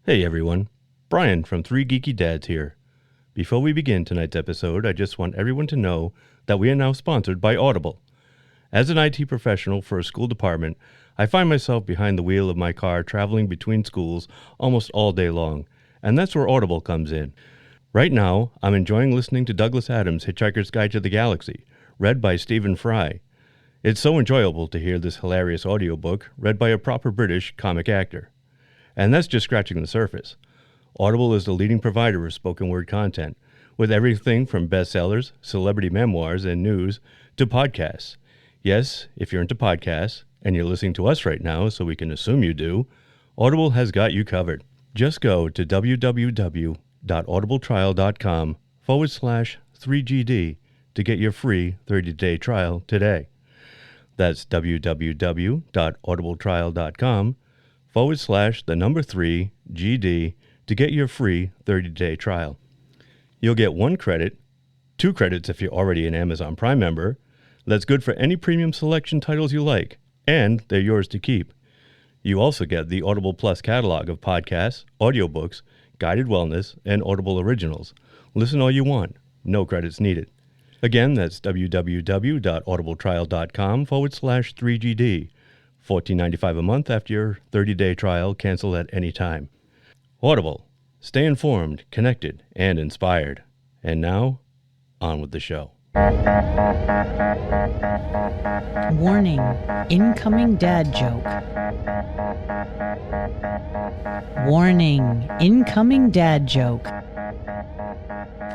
Hey everyone, Brian from Three Geeky Dads here. Before we begin tonight's episode, I just want everyone to know that we are now sponsored by Audible. As an IT professional for a school department, I find myself behind the wheel of my car traveling between schools almost all day long, and that's where Audible comes in. Right now, I'm enjoying listening to Douglas Adams' Hitchhiker's Guide to the Galaxy, read by Stephen Fry. It's so enjoyable to hear this hilarious audiobook read by a proper British comic actor. And that's just scratching the surface. Audible is the leading provider of spoken word content, with everything from bestsellers, celebrity memoirs, and news to podcasts. Yes, if you're into podcasts, and you're listening to us right now, so we can assume you do, Audible has got you covered. Just go to www.audibletrial.com/3GD to get your free 30-day trial today. That's www.audibletrial.com/3GD to get your free 30-day trial. You'll get 1 credit, 2 credits if you're already an Amazon Prime member. That's good for any premium selection titles you like, and they're yours to keep. You also get the Audible Plus catalog of podcasts, audiobooks, guided wellness, and Audible originals. Listen all you want. No credits needed. Again, that's www.audibletrial.com/3GD. $14.95 a month after your 30-day trial. Cancel at any time. Audible. Stay informed, connected, and inspired. And now, on with the show. Warning, incoming dad joke. Warning, incoming dad joke.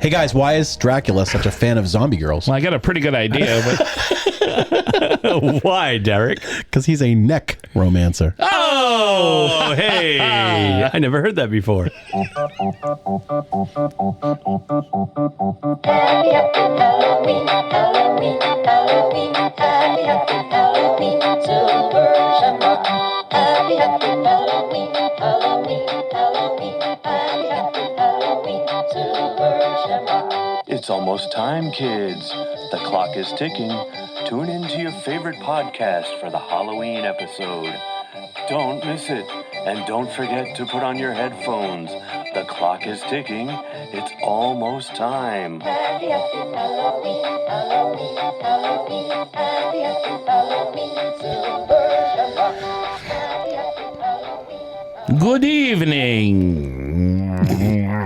Hey guys, why is Dracula such a fan of zombie girls? Well, I got a pretty good idea, but Why, Derek? Because he's a neck romancer. Oh, hey. I never heard that before. Happy, happy Halloween, Halloween, Halloween, happy, happy Halloween, Silver Shamrock. Happy, happy Halloween, Halloween, Halloween, happy, happy Halloween, Silver Shamrock. It's almost time, kids. The clock is ticking. Tune in to your favorite podcast for the Halloween episode. Don't miss it. And don't forget to put on your headphones. The clock is ticking. It's almost time. Happy, happy Halloween, Halloween, Halloween, happy, happy Halloween, Silver Shamrock. Happy, happy Halloween. good evening.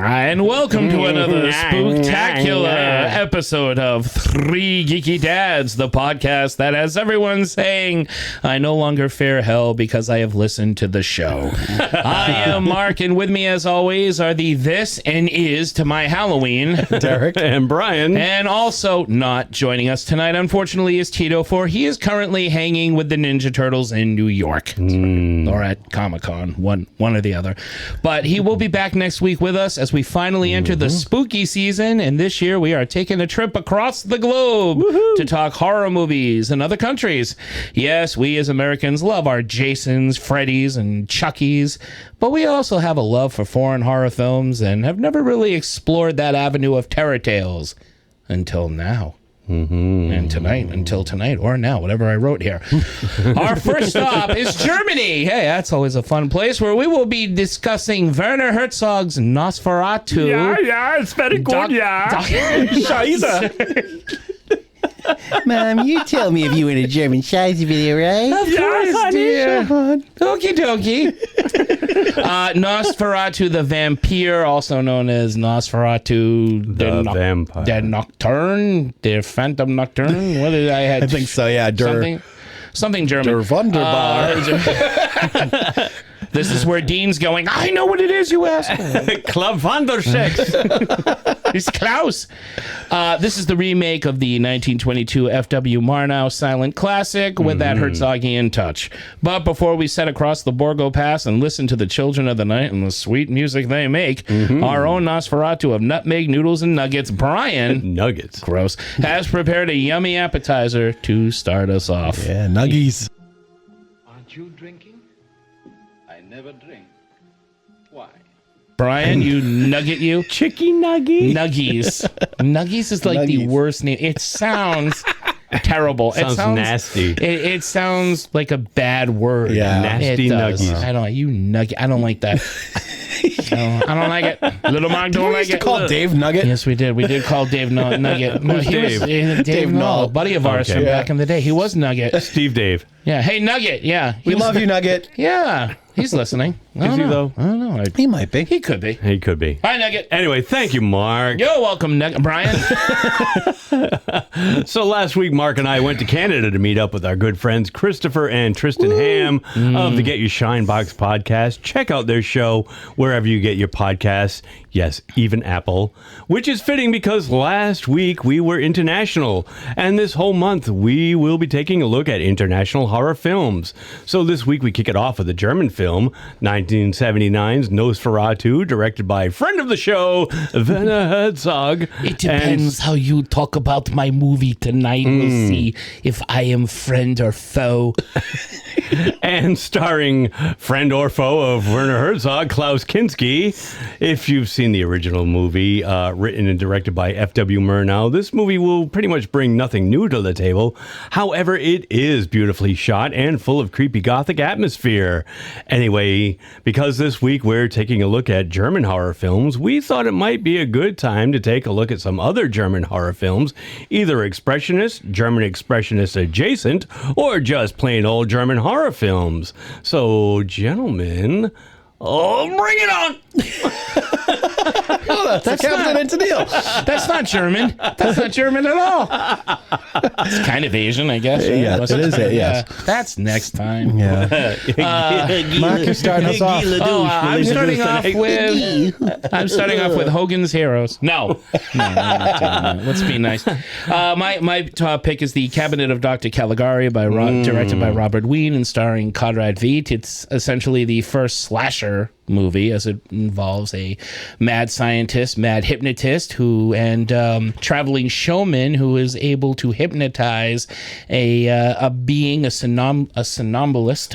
And welcome to another spectacular episode of Three Geeky Dads, the podcast that has everyone saying, I no longer fear hell because I have listened to the show. I am Mark, and with me as always are the this and is to my Halloween, Derek and Brian. and also not joining us tonight, unfortunately, is Tito, for he is currently hanging with the Ninja Turtles in New York. Or at Comic-Con, one or the other. But he will be back next week with us as we finally enter the spooky season, and this year we are taking a trip across the globe to talk horror movies in other countries. Yes, we as Americans love our Jasons, Freddys, and Chuckies, but we also have a love for foreign horror films and have never really explored that avenue of terror tales until now. And until tonight, or now, whatever I wrote here. Our first stop is Germany. Hey, that's always a fun place where we will be discussing Werner Herzog's Nosferatu. Yeah, it's very good, Scheiße. Mom, you tell me if you in a German Scheiße video, right? Of course, dear. Okie dokie. Nosferatu the Vampyre, also known as Nosferatu The Vampire. the Nocturne, the Phantom Nocturne. What did I had? I think so, yeah. Something German. Der Wunderbar. This is where Dean's going, I know what it is, you asshole. Club Wandersex. It's Klaus. This is the remake of the 1922 F.W. Murnau silent classic with that Herzogian touch. But before we set across the Borgo Pass and listen to the Children of the Night and the sweet music they make, our own Nosferatu of nutmeg, noodles, and nuggets, Brian, Nuggets. gross, has prepared a yummy appetizer to start us off. Yeah, nuggies. Aren't you drinking? I never drink. Why? Brian, you nugget you. Chicky Nuggy. Nuggies. Nuggies is like the Nuggies. worst name. It sounds terrible. Sounds nasty. It sounds like a bad word. Yeah. Nasty it does. nuggies. I don't like that. No, I don't like it. Little Mark don't We like used to it. call Dave Nugget. Yes, we did. We did call Dave Nugget. No, he Dave? was Dave Null, Null. a buddy of ours Okay. from back in the day. He was Nugget. Steve Dave. Yeah. Hey, Nugget. Yeah. We love you, Nugget. Yeah. He's listening. I don't he, know. though? I don't know. He might be. He could be. He could be. Hi, Nugget. Anyway, thank you, Mark. You're welcome, Nugget. Brian. So last week, Mark and I went to Canada to meet up with our good friends Christopher and Tristan Ham of the Get Your Shine Box podcast. Check out their show wherever you get your podcasts. Yes, even Apple, which is fitting because last week we were international, and this whole month we will be taking a look at international horror films. So this week we kick it off with a German film, 1979's Nosferatu, directed by friend of the show, Werner Herzog. It depends how you talk about my movie tonight. We'll see if I am friend or foe. And starring friend or foe of Werner Herzog, Klaus Kinski. If you've seen the original movie, written and directed by F.W. Murnau, this movie will pretty much bring nothing new to the table. However, it is beautifully shot and full of creepy gothic atmosphere. Anyway, because this week we're taking a look at German horror films, we thought it might be a good time to take a look at some other German horror films, either expressionist, German expressionist adjacent, or just plain old German horror films. So, gentlemen, bring it on! That's Captain and Tennille. That's not German. That's not German at all. It's kind of Asian, I guess. Right? Yeah, it is, yes. That's next time. Yeah. Mark, you're starting us off. Oh, I'm starting off with Hogan's Heroes. No. Let's be nice. My top pick is The Cabinet of Dr. Caligari, directed by Robert Wien and starring Conrad Veidt. It's essentially the first slasher movie, as it involves a mad scientist, mad hypnotist and traveling showman who is able to hypnotize a being, a somnambulist,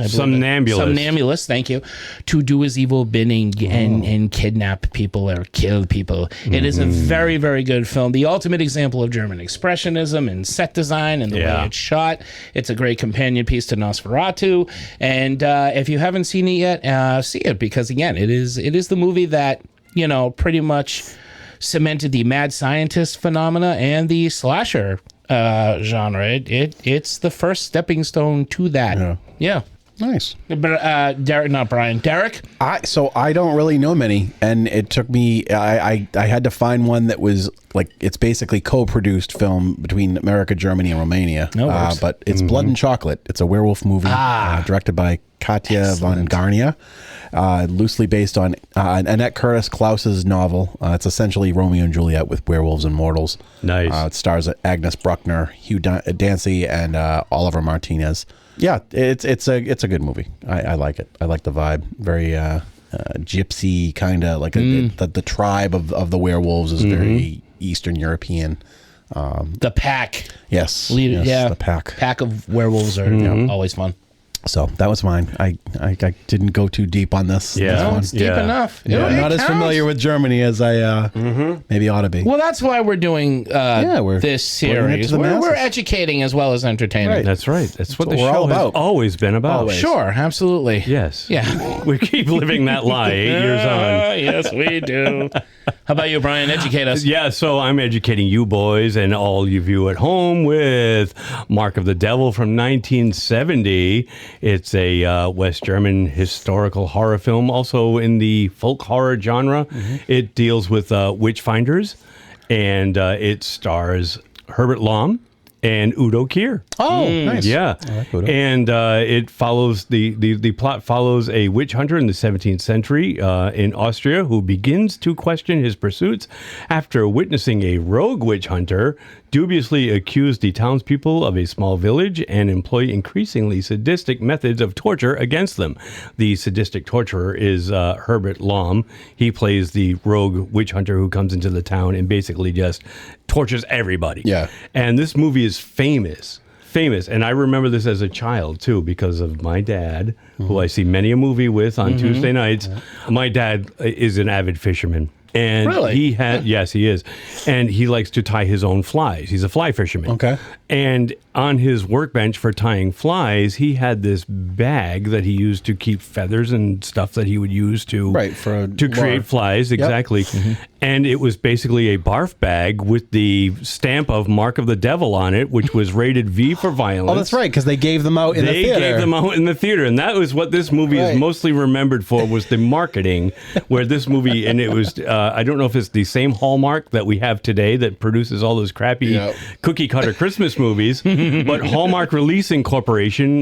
thank you, to do his evil bidding and kidnap people or kill people. It is a very, very good film. The ultimate example of German expressionism and set design and the way it's shot. It's a great companion piece to Nosferatu. And if you haven't seen it yet, see it, because again, it is the movie that, pretty much cemented the mad scientist phenomena and the slasher genre. It's the first stepping stone to that. Yeah. Nice. But Derek, not Brian. Derek? So I don't really know many, and it took me. I had to find one that was like, it's basically co-produced film between America, Germany, and Romania. But it's Blood and Chocolate. It's a werewolf movie directed by Katja von Garnia. Loosely based on Annette Curtis Klaus's novel. It's essentially Romeo and Juliet with werewolves and mortals. Nice. It stars Agnes Bruckner, Hugh Dancy, and Oliver Martinez. Yeah, it's a good movie. I like it. I like the vibe. Very gypsy kind of, like the tribe of the werewolves is very Eastern European. The pack. Yes. Yeah. The pack. Pack of werewolves are always fun. So that was mine. I didn't go too deep on this. Yeah. It's deep enough. I'm not as familiar with Germany as I maybe ought to be. Well, that's why we're doing we're this bringing it to series. the We're masses. educating as well as entertaining. Right. That's right. That's what the we're show all has about. always been about. Always. Sure, absolutely. Yes. Yeah. We keep living that lie 8 years on. Yes, we do. How about you, Brian? Educate us. Yeah, so I'm educating you boys and all of you at home with Mark of the Devil from 1970. It's a West German historical horror film, also in the folk horror genre. It deals with witch finders, and it stars Herbert Lom and Udo Kier. Oh, nice. Yeah. I like Udo. And it follows the plot follows a witch hunter in the 17th century in Austria who begins to question his pursuits after witnessing a rogue witch hunter dubiously accuse the townspeople of a small village and employ increasingly sadistic methods of torture against them. The sadistic torturer is Herbert Lom. He plays the rogue witch hunter who comes into the town and basically just tortures everybody. Yeah. And this movie is famous. And I remember this as a child too, because of my dad, who I see many a movie with on Tuesday nights. My dad is an avid fisherman, And Really? yes, he is. And he likes to tie his own flies. He's a fly fisherman. Okay. And on his workbench for tying flies, he had this bag that he used to keep feathers and stuff that he would use to create flies. Exactly. And it was basically a barf bag with the stamp of Mark of the Devil on it, which was rated V for violence. Oh, that's right, because they gave them out in the theater. They gave them out in the theater, and that was what this movie is mostly remembered for, was the marketing, where this movie, and it was, I don't know if it's the same Hallmark that we have today that produces all those crappy cookie-cutter Christmas movies, but Hallmark Releasing Corporation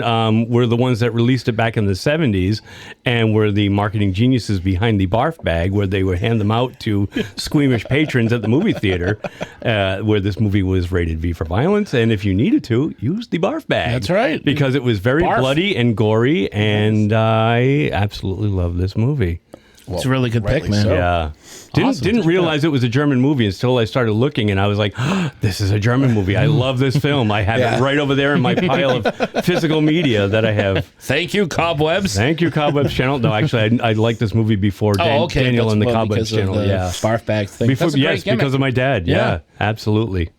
were the ones that released it back in the 70s, and were the marketing geniuses behind the barf bag, where they would hand them out to squeamish patrons at the movie theater, where this movie was rated V for violence, and if you needed to, use the barf bag. That's right. Because it was very bloody and gory, and I absolutely love this movie. It's a really good pick, man. Yeah. Didn't realize it was a German movie until I started looking, and I was like, oh, this is a German movie. I love this film. I have it right over there in my pile of physical media that I have. Thank you, Cobwebs. Thany you, Cobwebs channel. No, actually, I liked this movie before Daniel and the Cobwebs channel. Barf bag thing. Yes, because of my dad. Yeah, absolutely.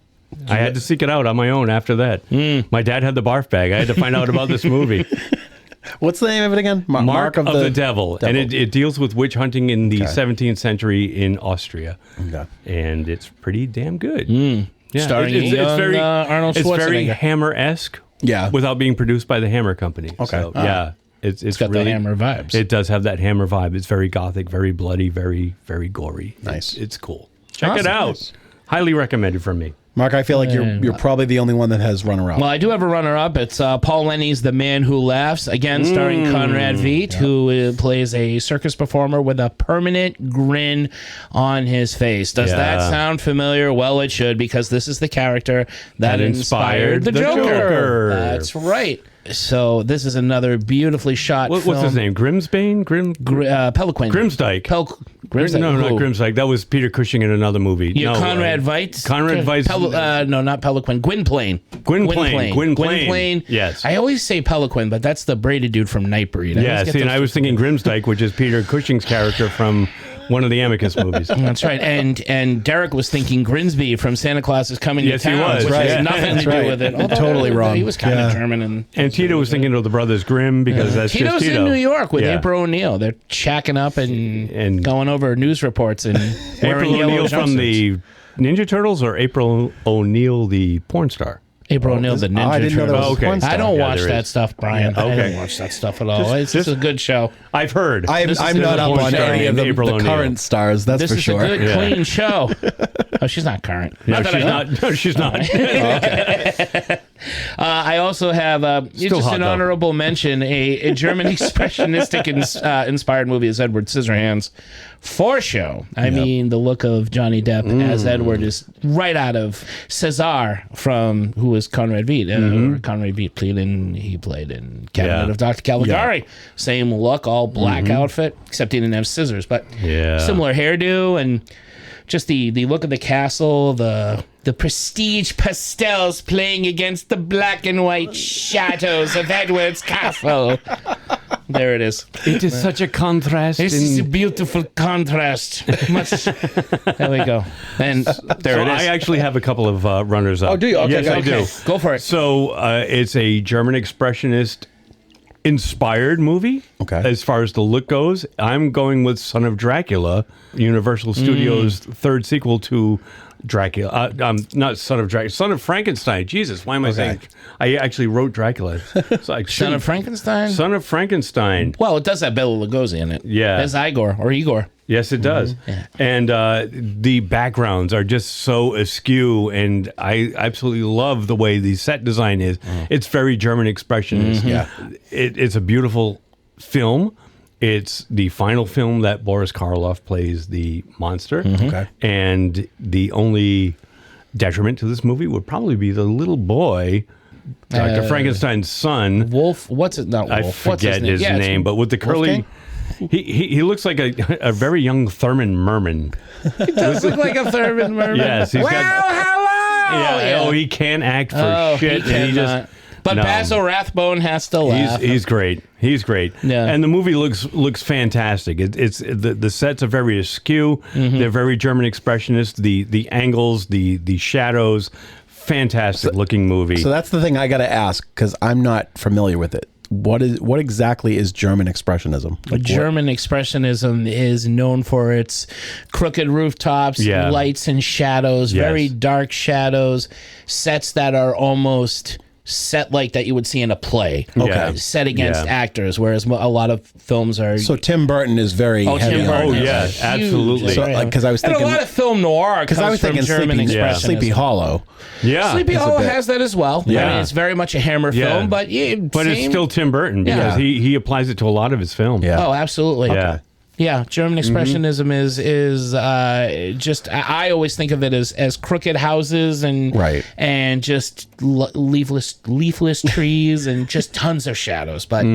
I had to seek it out on my own after that. My dad had the barf bag. I had to find out about this movie. What's the name of it again? Mark of the Devil. And it deals with witch hunting in the 17th century in Austria. Okay. And it's pretty damn good. Yeah, starring it's very Arnold Schwarzenegger. It's very Hammer-esque without being produced by the Hammer Company. Okay. So, yeah. It's got really, the Hammer vibes. It does have that Hammer vibe. It's very gothic, very bloody, very, very gory. Nice. It's cool. Check it out. Nice. Highly recommended from me. Mark, I feel like you're probably the only one that has runner-up. Well, I do have a runner-up. It's Paul Lenny's The Man Who Laughs, again starring Conrad Veidt, who plays a circus performer with a permanent grin on his face. Does that sound familiar? Well, it should, because this is the character that inspired the Joker. That's right. So this is another beautifully shot film. What's his name? Grimsbane? Peliquin. Grimsdyke. Grimsdyke. No, not Grimsdyke. That was Peter Cushing in another movie. Yeah, no, Conrad Veidt. Conrad Veidt. No, not Peliquin. Gwynplaine. Gwynplaine. Yes. I always say Peliquin, but that's the braided dude from Nightbreed. Yeah, see, and I was thinking Grimsdyke, which is Peter Cushing's character from one of the Amicus movies. That's right. And Derek was thinking Grimsby from Santa Claus is Coming to Town. Yes, he was. Which has nothing to do with it. Although, totally wrong. He was kind of German. And Tito was thinking of the Brothers Grimm, because that's Tito's just Tito. in New York with April O'Neil. They're shacking up and going over news reports and wearing April yellow O'Neil from jumpsuits. the Ninja Turtles, or April O'Neil, the porn star? April O'Neil, the Ninja I didn't know Turtles. that was a porn star. I don't watch there that is. stuff, Brian. I Okay. don't watch that stuff at all. It's just a good show. I've heard. I'm not up on any of the current stars, that's This for is sure. a good, clean show. Oh, she's not current. No, Not that I she's know. not. No, she's not. I also have just hot, an though. honorable mention. A German expressionistic inspired movie is Edward Scissorhands for show. I mean, the look of Johnny Depp as Edward is right out of César, from who is Conrad Veidt. Conrad Veidt he played in Cabinet of Dr. Caligari. Same look, all black outfit, except he didn't have scissors, but similar hairdo, and just the look of the castle, the prestige pastels playing against the black and white shadows of Edward's castle. There it is. It is such a contrast. This is a beautiful contrast. There we go. And there it is. I actually have a couple of runners up. Oh, do you? Okay, yes, I do. Go for it. So it's a German expressionist inspired movie. Okay. As far as the look goes, I'm going with Son of Dracula, Universal Studios' third sequel to Dracula. Not Son of Dracula, Son of Frankenstein. Jesus, why am I saying? I actually wrote Dracula. So Son of Frankenstein? Son of Frankenstein. Well, it does have Bela Lugosi in it. Yeah. As Igor. Yes, it does. And the backgrounds are just so askew, and I absolutely love the way the set design is. It's very German expressionist. Yeah. It's a beautiful film. It's the final film that Boris Karloff plays the monster. Okay. And the only detriment to this movie would probably be the little boy, Dr. Frankenstein's son. Wolf. What's it? Not Wolf. I forget What's his name, but with the curly... He looks like a very young Thurman Merman. He does look like a Thurman Merman. Yes, he's got... hello! Yeah, oh, he can't act for shit. He cannot. But Basil Rathbone has to laugh. He's great. He's great. Yeah. And the movie looks fantastic. It's the sets are very askew. They're very German expressionist. The angles, the shadows, fantastic looking movie. So that's the thing I got to ask, because I'm not familiar with it. What exactly is German expressionism? German expressionism is known for its crooked rooftops, lights and shadows, very dark shadows, sets that are almost set like that you would see in a play. Okay. Set against actors, whereas a lot of films are... So Tim Burton is very heavy. Tim Burton is absolutely. So, because I was thinking... And a lot of film noir comes from German expressionism. Sleepy Hollow. Yeah. Sleepy Hollow has that as well. Yeah. I mean, it's very much a Hammer film, but... it's still Tim Burton, because he applies it to a lot of his films. Yeah. Oh, absolutely. Yeah. Yeah, German expressionism is just. I always think of it as crooked houses and just leafless trees and just tons of shadows. But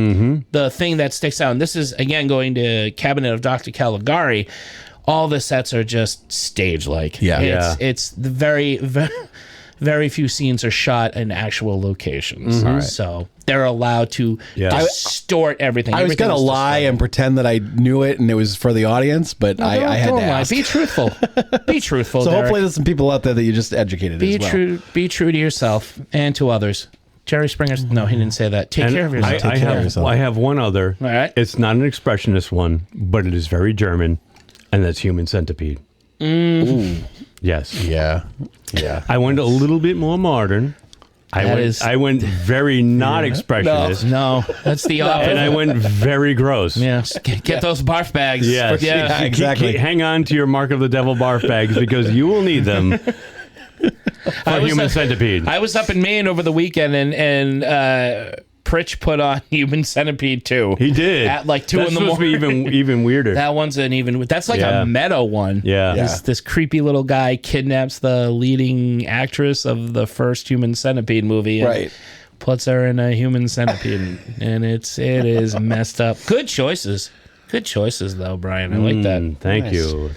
the thing that sticks out, and this is again going to Cabinet of Dr. Caligari, all the sets are just stage-like. It's the very few scenes are shot in actual locations. So they're allowed to distort everything. I was going to lie and pretend that I knew it and it was for the audience, but I had to ask. Be truthful. Be truthful, So Derek. hopefully there's some people out there that you just educated as well. Be true to yourself and to others. Jerry Springer's... No, he didn't say that. Take care of yourself. I have one other. All right. It's not an expressionist one, but it is very German, and that's Human Centipede. Ooh. Yes. Yeah. I went a little bit more modern. I went very not expressionist. No, that's the opposite. And I went very gross. Yeah, get those barf bags. Yes. Yeah, exactly. Hang on to your Mark of the Devil barf bags, because you will need them for Human Centipede. I was up in Maine over the weekend, and Pritch put on Human Centipede 2. He did. At like 2 in the morning. That's supposed to be even weirder. That one's that's like a meta one. Yeah. This creepy little guy kidnaps the leading actress of the first Human Centipede movie and puts her in a human centipede. And it is messed up. Good choices. Good choices, though, Brian. I like that. Thank you.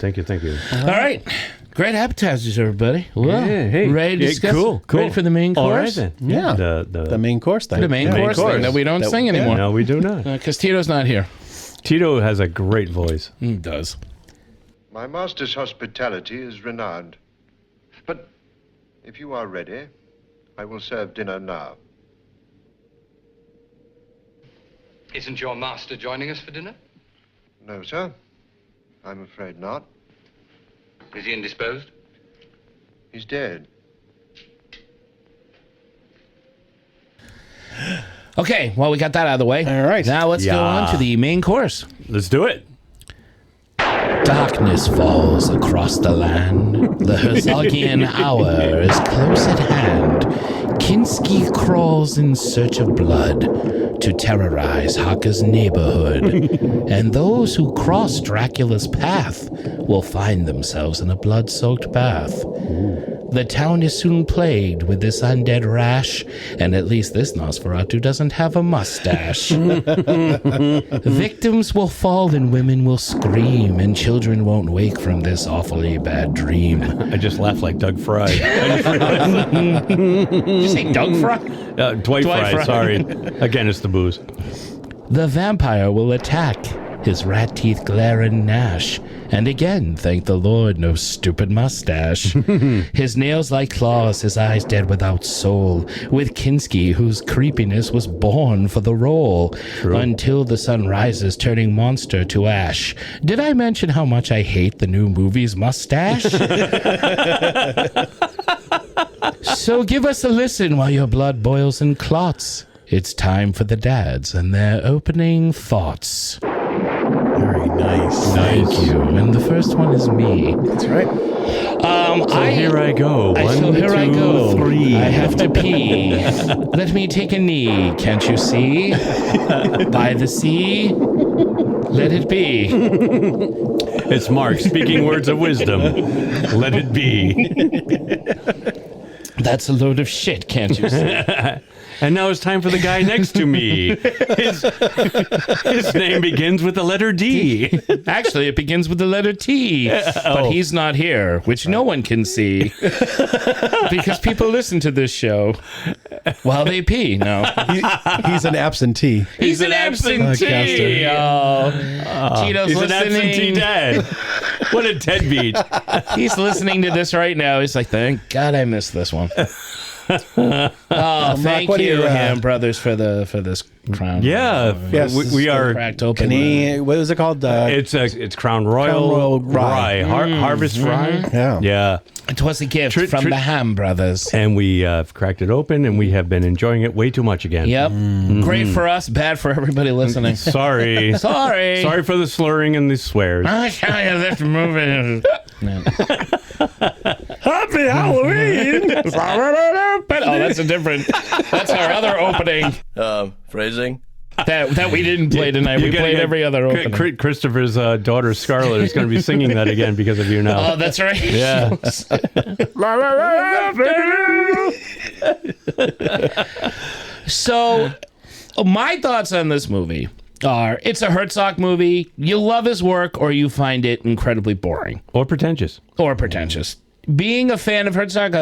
All right. Great appetizers, everybody. Well, ready to discuss? Cool. Ready for the main course? All right, then. Yeah. The main course thing. The main course thing that we don't sing anymore. No, we do not. Because Tito's not here. Tito has a great voice. He does. My master's hospitality is renowned. But if you are ready, I will serve dinner now. Isn't your master joining us for dinner? No, sir. I'm afraid not. Is he indisposed? He's dead. Okay, well, we got that out of the way. All right. Now let's go on to the main course. Let's do it. Darkness falls across the land. The Herzogian hour is close at hand. Kinski crawls in search of blood to terrorize Harker's neighborhood. And those who cross Dracula's path will find themselves in a blood-soaked bath. The town is soon plagued with this undead rash, and at least this Nosferatu doesn't have a mustache. Victims will fall and women will scream, and children won't wake from this awfully bad dream. I just laughed like Doug Fry. Did you say Doug Fry? Dwight Fry, sorry. Again, it's the booze. The vampire will attack. His rat teeth glare and gnash. And again, thank the Lord, no stupid mustache. His nails like claws, his eyes dead without soul. With Kinski, whose creepiness was born for the role. True. Until the sun rises, turning monster to ash. Did I mention how much I hate the new movie's mustache? So give us a listen while your blood boils and clots. It's time for the dads and their opening thoughts. Very nice. Thank you. And the first one is me. That's right. Here I go. Here I go. 3. I have to pee. Let me take a knee. Can't you see? By the sea. Let it be. It's Mark speaking words of wisdom. Let it be. That's a load of shit, can't you see? And now it's time for the guy next to me. His name begins with the letter D. Actually, it begins with the letter T, but he's not here, which no one can see because people listen to this show while they pee. No, He's an absentee. he's an absentee. Tito's He's an listening. absentee dad. What a deadbeat. He's listening to this right now. He's like, thank God I missed this one. Thank what do you, you, Ham Brothers, for this crown. Yeah, Yes. we are. Cracked open. What is it called? It's Crown Royal Rye. Harvest Rye. Yeah. Yeah. It was a gift from the Ham Brothers. And we have cracked it open, and we have been enjoying it way too much again. Yep. Great for us, bad for everybody listening. Sorry. Sorry for the slurring and the swears. I tell you, this movie. Happy Halloween! Oh, that's a different. That's our other opening Phrasing? that we didn't play tonight. We played every other opening. Christopher's daughter Scarlett is going to be singing that again because of you now. Oh, that's right. Yeah. So, my thoughts on this movie are: it's a Herzog movie. You love his work, or you find it incredibly boring Or pretentious. or pretentious. Being a fan of Herzog, I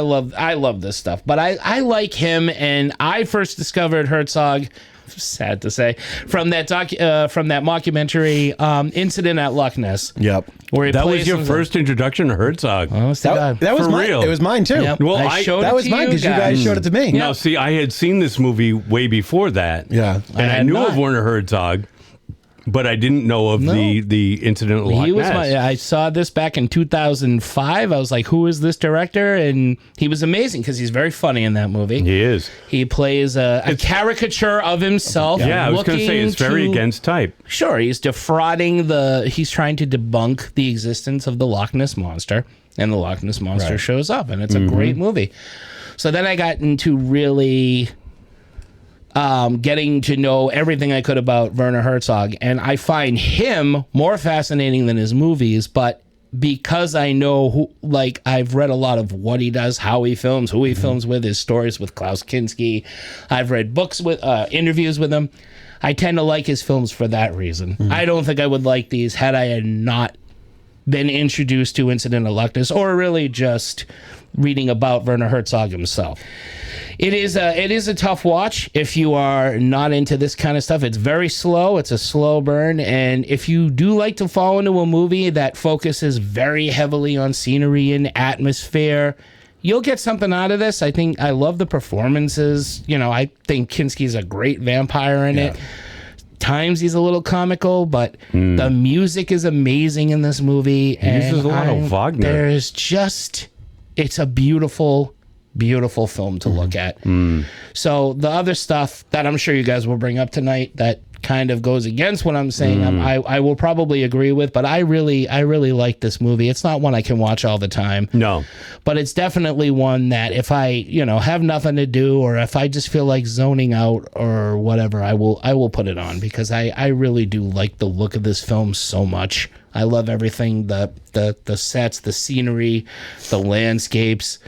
love this stuff. But I like him, and I first discovered Herzog, sad to say, from that mockumentary Incident at Loch Ness. Yep. Where he That plays was your some- first introduction to Herzog. Oh, That was For mine. real. It was mine too. Yep. Well, I showed That it was to mine because you guys showed it to me. Now, see, I had seen this movie way before that. Yeah. And I had knew not. of Werner Herzog, but I didn't know of the Incident at Loch He was Ness. I saw this back in 2005. I was like, who is this director? And he was amazing because he's very funny in that movie. He is. He plays a caricature of himself. Yeah, I was going to say it's very against type. Sure, he's defrauding he's trying to debunk the existence of the Loch Ness Monster, and the Loch Ness Monster shows up, and it's a great movie. So then I got into really getting to know everything I could about Werner Herzog, and I find him more fascinating than his movies, but because I know I've read a lot of what he does, how he films, who he films with, his stories with Klaus Kinski. I've read books with interviews with him. I tend to like his films for that reason. I don't think I would like these had I had not been introduced to Incident at Loch Ness, or really just reading about Werner Herzog himself. It is a tough watch if you are not into this kind of stuff. It's very slow. It's a slow burn. And if you do like to fall into a movie that focuses very heavily on scenery and atmosphere, you'll get something out of this. I love the performances. I think Kinski's a great vampire in it. Times he's a little comical, but the music is amazing in this movie. He uses a lot of Wagner. It's a beautiful film to look at. So the other stuff that I'm sure you guys will bring up tonight that kind of goes against what I'm saying, I will probably agree with, but I really like this movie. It's not one I can watch all the time. No. But it's definitely one that if I, have nothing to do, or if I just feel like zoning out or whatever, I will put it on, because I really do like the look of this film so much. I love everything, the sets, the scenery, the landscapes,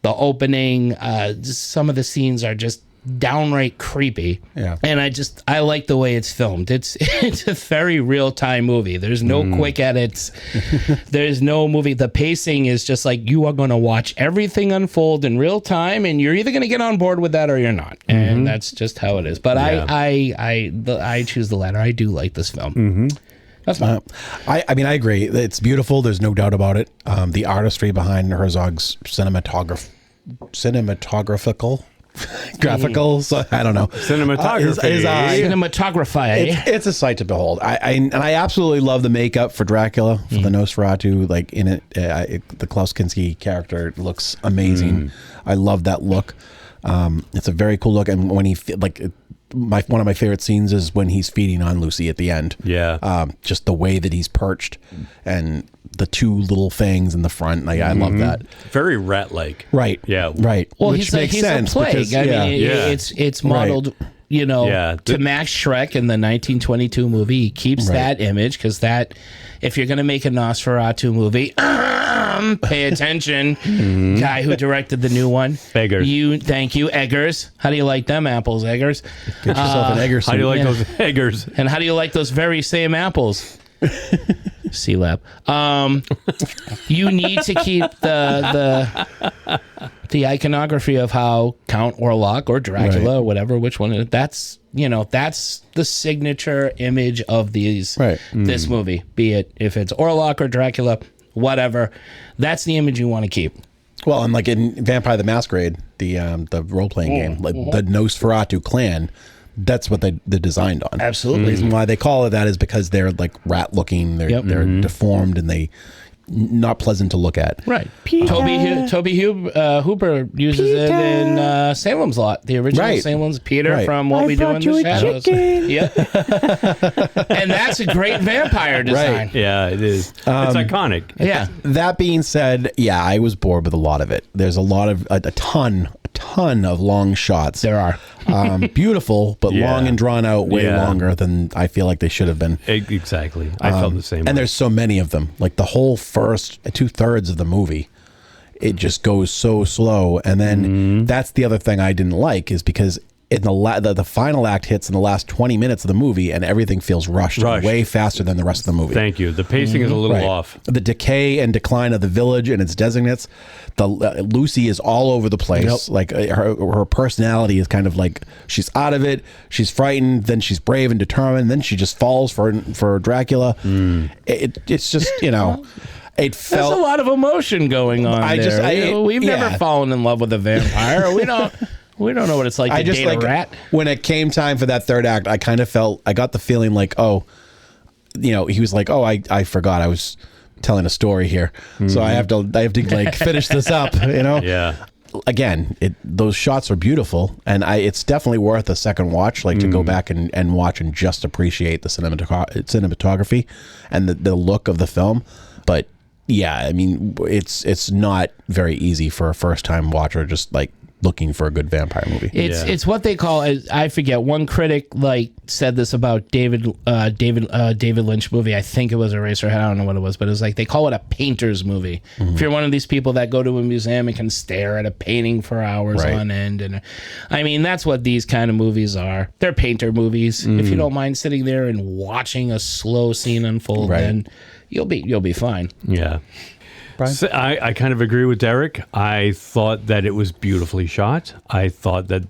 the opening. Some of the scenes are just downright creepy. Yeah. And I like the way it's filmed. It's a very real-time movie. There's no quick edits. There's no movie. The pacing is just like, you are going to watch everything unfold in real time, and you're either going to get on board with that or you're not. And that's just how it is. But I choose the latter. I do like this film. That's fine. I agree. It's beautiful. There's no doubt about it. The artistry behind Herzog's cinematographical graphical, so I don't know. Cinematography. Cinematography. It's a sight to behold. I absolutely love the makeup for Dracula, for the Nosferatu. Like in it, the Klaus Kinski character looks amazing. I love that look. It's a very cool look, and when one of my favorite scenes is when he's feeding on Lucy at the end. Yeah. Just the way that he's perched and the two little fangs in the front. I love that. Very rat-like. Right. Yeah. Right. Well, Which makes he's sense. a plague. Because, It's modeled, to Max Schreck in the 1922 movie. He keeps that image, because if you're going to make a Nosferatu movie, Pay attention. Guy who directed the new one. Eggers. Thank you, Eggers. How do you like them apples, Eggers? Get yourself an Eggers. How do you like those Eggers? And how do you like those very same apples? C-Lab. You need to keep the iconography of how Count Orlok or Dracula or whatever, which one that's the signature image of this movie, be it if it's Orlok or Dracula, whatever. That's the image you want to keep. Well, and like in Vampire the Masquerade, the role-playing game, like the Nosferatu clan, that's what they're designed on. Absolutely. The reason why they call it that is because they're like rat-looking, they're deformed, and they not pleasant to look at. Right. Toby Hooper uses it in Salem's Lot, the original Salem's Peter from What We Do in the Shadows. Yep. And that's a great vampire design. Right. Yeah, it is. It's iconic. Yeah. That being said, yeah, I was bored with a lot of it. There's a lot of a ton of long shots. There are. Beautiful, but long and drawn out way longer than I feel like they should have been. Exactly. I felt the same way. And there's so many of them. Like the whole first 2/3 of the movie, it just goes so slow. And then that's the other thing I didn't like, is because in the final act hits in the last 20 minutes of the movie, and everything feels rushed way faster than the rest of the movie. Thank you. The pacing is a little off. The decay and decline of the village and its designates. Lucy is all over the place. Like her personality is kind of like, she's out of it, she's frightened, then she's brave and determined, then she just falls for Dracula. It's just, it felt... There's a lot of emotion going on we've never fallen in love with a vampire. We don't know what it's like to date a rat. When it came time for that third act, I kind of felt, I got the feeling like, he was like, I forgot I was telling a story here. So I have to like finish this up, Yeah. Again, those shots are beautiful, and it's definitely worth a second watch, like to go back and watch and just appreciate the cinematography and the look of the film. But yeah, I mean, it's not very easy for a first time watcher, just like looking for a good vampire movie. It's what they call, I forget, one critic said this about David Lynch movie. I think it was Eraserhead. I don't know what it was, but it was like, they call it a painter's movie. If you're one of these people that go to a museum and can stare at a painting for hours on end, and I mean, that's what these kind of movies are. They're painter movies. If you don't mind sitting there and watching a slow scene unfold, then you'll be fine. Yeah. So I kind of agree with Derek. I thought that it was beautifully shot. I thought that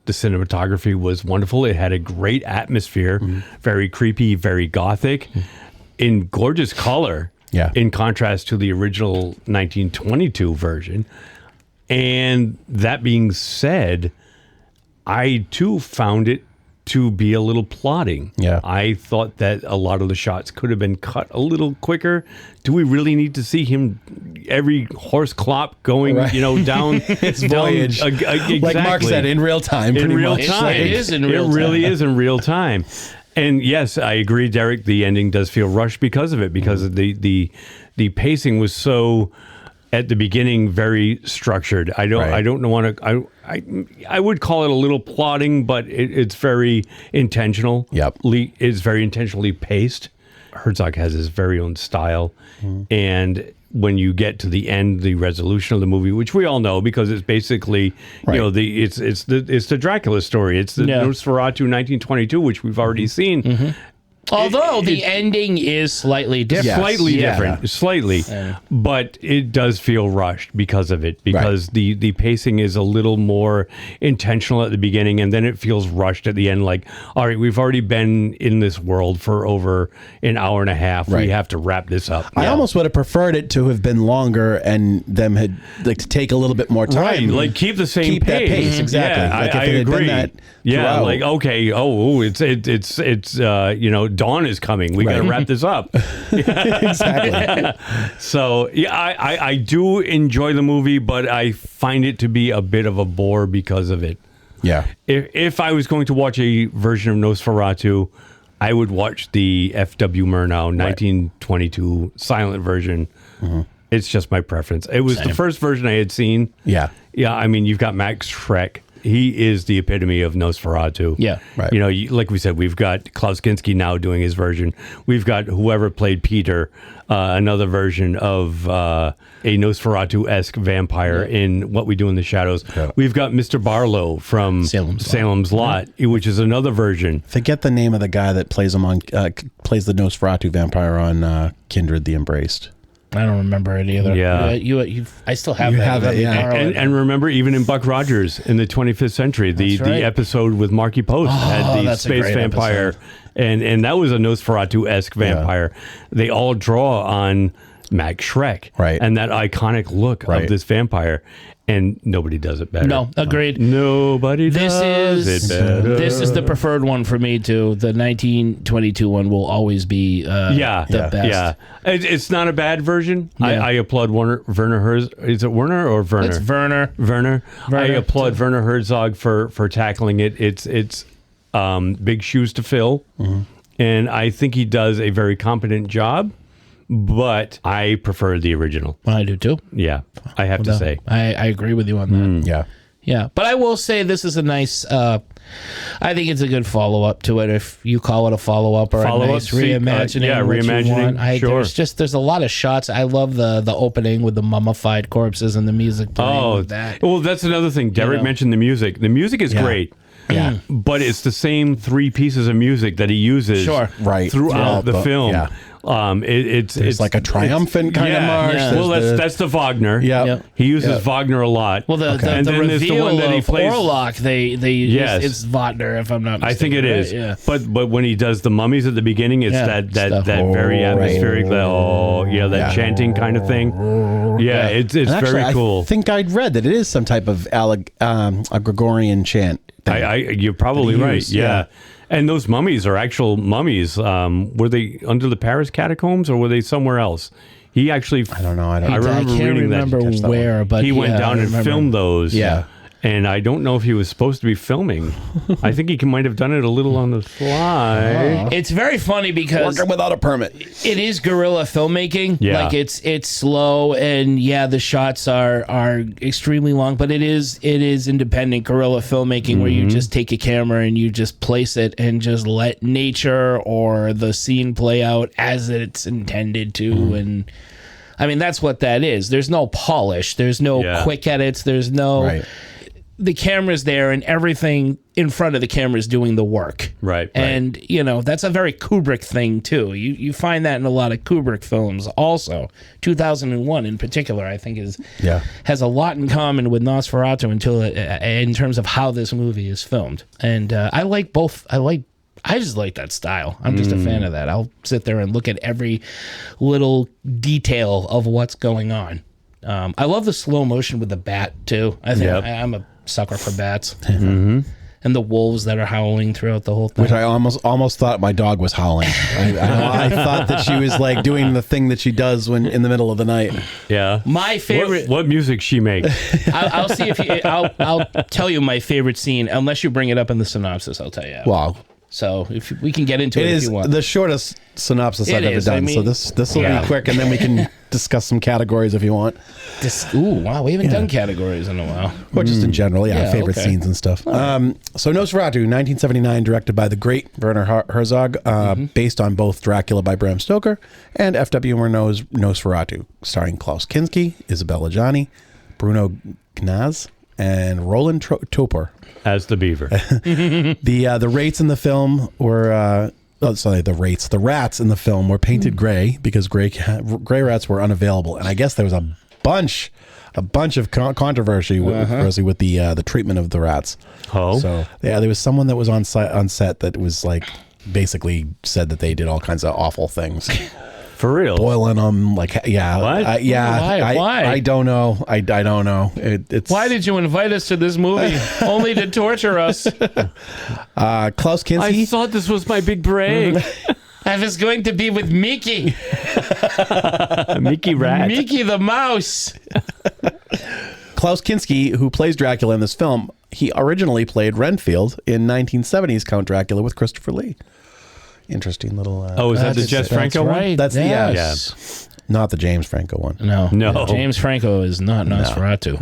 the cinematography was wonderful. It had a great atmosphere, very creepy, very gothic, in gorgeous color, in contrast to the original 1922 version. And that being said, I too found it to be a little plotting. Yeah. I thought that a lot of the shots could have been cut a little quicker. Do we really need to see him every horse clop going, down his voyage? Exactly. Like Mark said, in real time. In real much. time. It is in real time. It really is in real time. And yes, I agree, Derek, the ending does feel rushed because of it, because of the pacing was so, at the beginning, very structured. I don't want to. I would call it a little plotting, but it's very intentional. Yep, it's very intentionally paced. Herzog has his very own style, and when you get to the end, the resolution of the movie, which we all know because it's basically it's the Dracula story. It's the Nosferatu 1922, which we've already seen. Although the ending is slightly different. Slightly. But it does feel rushed because of it, because the pacing is a little more intentional at the beginning, and then it feels rushed at the end, like, all right, we've already been in this world for over an hour and a half. We have to wrap this up. I almost would have preferred it to have been longer and them had to take a take more time. Right, like keep the same pace. That pace, exactly. Yeah, like I agree. Throughout. Like, okay, it's dawn is coming. We got to wrap this up. Exactly. So I do enjoy the movie, but I find it to be a bit of a bore because of it. Yeah. If I was going to watch a version of Nosferatu, I would watch the F.W. Murnau 1922 silent version. It's just my preference. It was the first version I had seen. Yeah. Yeah, I mean, you've got Max Schreck he is the epitome of Nosferatu. Yeah. Right. You know, like we said, we've got Klaus Kinski now doing his version. We've got whoever played Peter, another version of a Nosferatu-esque vampire in What We Do in the Shadows. Yeah. We've got Mr. Barlow from Salem's Lot, which is another version. Forget the name of the guy that plays plays the Nosferatu vampire on Kindred the Embraced. I don't remember it either. Yeah. I still have You that. have it, yeah. And remember, even in Buck Rogers in the 25th century, the episode with Marky Post had the space vampire, and that was a Nosferatu-esque vampire. Yeah. They all draw on Max Schreck, right, and that iconic look of this vampire. And nobody does it better. No, agreed. Nobody does it better. This is the preferred one for me, too. The 1922 one will always be the best. Yeah, it's not a bad version. Yeah. I applaud Werner Herzog. Is it Werner or Werner? It's Werner. Werner. I applaud Werner Herzog for tackling it. It's big shoes to fill. Mm-hmm. And I think he does a very competent job. But I prefer the original. I do too. Yeah, I have to say. I agree with you on that. Yeah. Yeah. But I will say this is a nice, I think it's a good follow-up to it, if you call it a follow-up or a nice reimagining. Reimagining. There's a lot of shots. I love the opening with the mummified corpses and the music playing with that. Well, that's another thing. Derek mentioned the music. The music is great. Yeah. But it's the same 3 pieces of music that he uses throughout the film. Yeah. It's like a triumphant kind of march. Yeah. Well, that's the Wagner. Yeah. He uses Wagner a lot. Well, the reveal that he plays Orlok, they use it's Wagner, if I'm not mistaken. I think it is. Yeah. But when he does the mummies at the beginning, it's that very atmospheric, that chanting kind of thing. Yeah, it's actually, very cool. I think I'd read that it is some type of a Gregorian chant. You're probably right. Yeah. And those mummies are actual mummies. Were they under the Paris catacombs or were they somewhere else? He actually... I don't know. I can't remember where, but he went down and filmed those. Yeah. And I don't know if he was supposed to be filming. I think he might have done it a little on the fly. It's very funny because... Working without a permit. It is guerrilla filmmaking. Yeah. Like, it's slow, and the shots are extremely long, but it is independent guerrilla filmmaking where you just take a camera and you just place it and just let nature or the scene play out as it's intended to, and... I mean, that's what that is. There's no polish. There's no quick edits. There's no... Right. The camera's there and everything in front of the camera is doing the work. Right. And, that's a very Kubrick thing, too. You find that in a lot of Kubrick films also. 2001 in particular, I think, has a lot in common with Nosferatu in terms of how this movie is filmed. And I like both. I just like that style. I'm just a fan of that. I'll sit there and look at every little detail of what's going on. I love the slow motion with the bat, too. I think I'm a sucker for bats. And the wolves that are howling throughout the whole thing. Which I almost thought my dog was howling. I thought that she was like doing the thing that she does when in the middle of the night. Yeah. My favorite... What music she makes? I'll see if you... I'll tell you my favorite scene. Unless you bring it up in the synopsis, I'll tell you. Wow. So if we can get into it if you want. It is the shortest synopsis I've ever done. So this will be quick, and then we can discuss some categories if you want. Wow, we haven't done categories in a while. Or just in general, favorite scenes and stuff. So Nosferatu, 1979, directed by the great Werner Herzog, based on both Dracula by Bram Stoker and F.W. Murnau's Nosferatu, starring Klaus Kinski, Isabella Gianni, Bruno Gnaz, and Roland Topor as the beaver. The rates in the film were the rats in the film were painted gray because gray rats were unavailable, and I guess there was a bunch of controversy with the treatment of the rats. Oh, so there was someone that was on set that was like basically said that they did all kinds of awful things. For real? Boiling them, What? Why? I don't know. I don't know. It's Why did you invite us to this movie only to torture us? Klaus Kinski. I thought this was my big break. I was going to be with Mickey. Mickey Rat. Mickey the mouse. Klaus Kinski, who plays Dracula in this film, he originally played Renfield in 1970s Count Dracula with Christopher Lee. Interesting little... is that the Jess Franco one? Right. That's not the James Franco one. No. James Franco is not Nosferatu.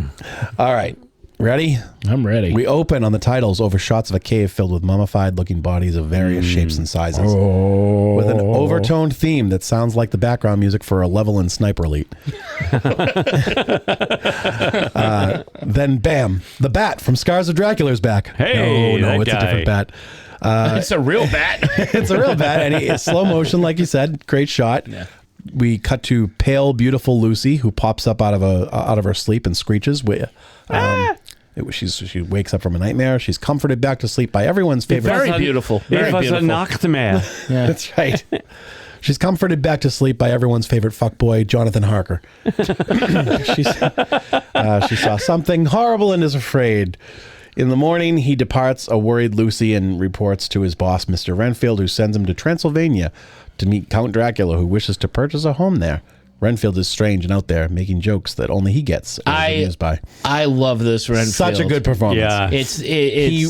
All right. Ready? I'm ready. We open on the titles over shots of a cave filled with mummified-looking bodies of various shapes and sizes, with an overtoned theme that sounds like the background music for a level in Sniper Elite. Then, bam! The bat from Scars of Dracula's back. Hey, no, that it's guy. a different bat. It's a real bat. It's a real bat, and it's slow motion, like you said. Great shot. Yeah. We cut to pale, beautiful Lucy, who pops up out of her sleep and screeches. She wakes up from a nightmare. She's comforted back to sleep by everyone's favorite. Very beautiful. Very It was beautiful. a nightmare. That's right. She's comforted back to sleep by everyone's favorite fuckboy, Jonathan Harker. She saw something horrible and is afraid. In the morning, he departs a worried Lucy and reports to his boss, Mr. Renfield, who sends him to Transylvania to meet Count Dracula, who wishes to purchase a home there. Renfield is strange and out there, making jokes that only he gets amused by. I love this Renfield. Such a good performance. Yeah. It's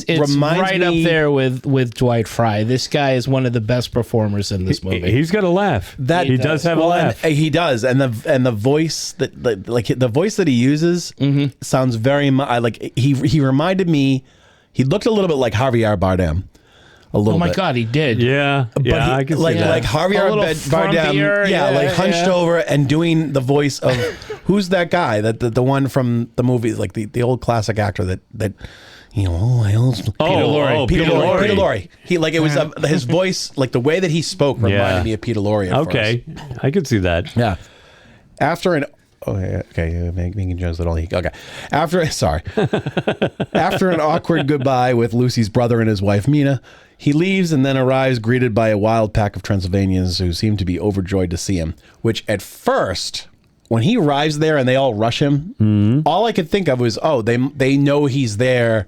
reminds right up me- there with Dwight Fry. This guy is one of the best performers in this movie. He's got a laugh. He does have a well, laugh. and he does, and the voice that like the voice that he uses sounds very like he reminded me. He looked a little bit like Javier Bardem. A little Oh my bit. God, he did. Yeah, But I can see like that. like Javier A little Bardem, frumpier, yeah, hunched yeah. over and doing the voice of who's that guy? That the one from the movies, like the old classic actor that you know. Peter Lorre. Peter Lorre. He like it was his voice, like the way that he spoke reminded me of Peter Lorre. At Okay, I can see that. yeah. After an making jokes that only okay. After an awkward goodbye with Lucy's brother and his wife Mina, he leaves and then arrives greeted by a wild pack of Transylvanians who seem to be overjoyed to see him. Which at first, when he arrives there and they all rush him, all I could think of was, they know he's there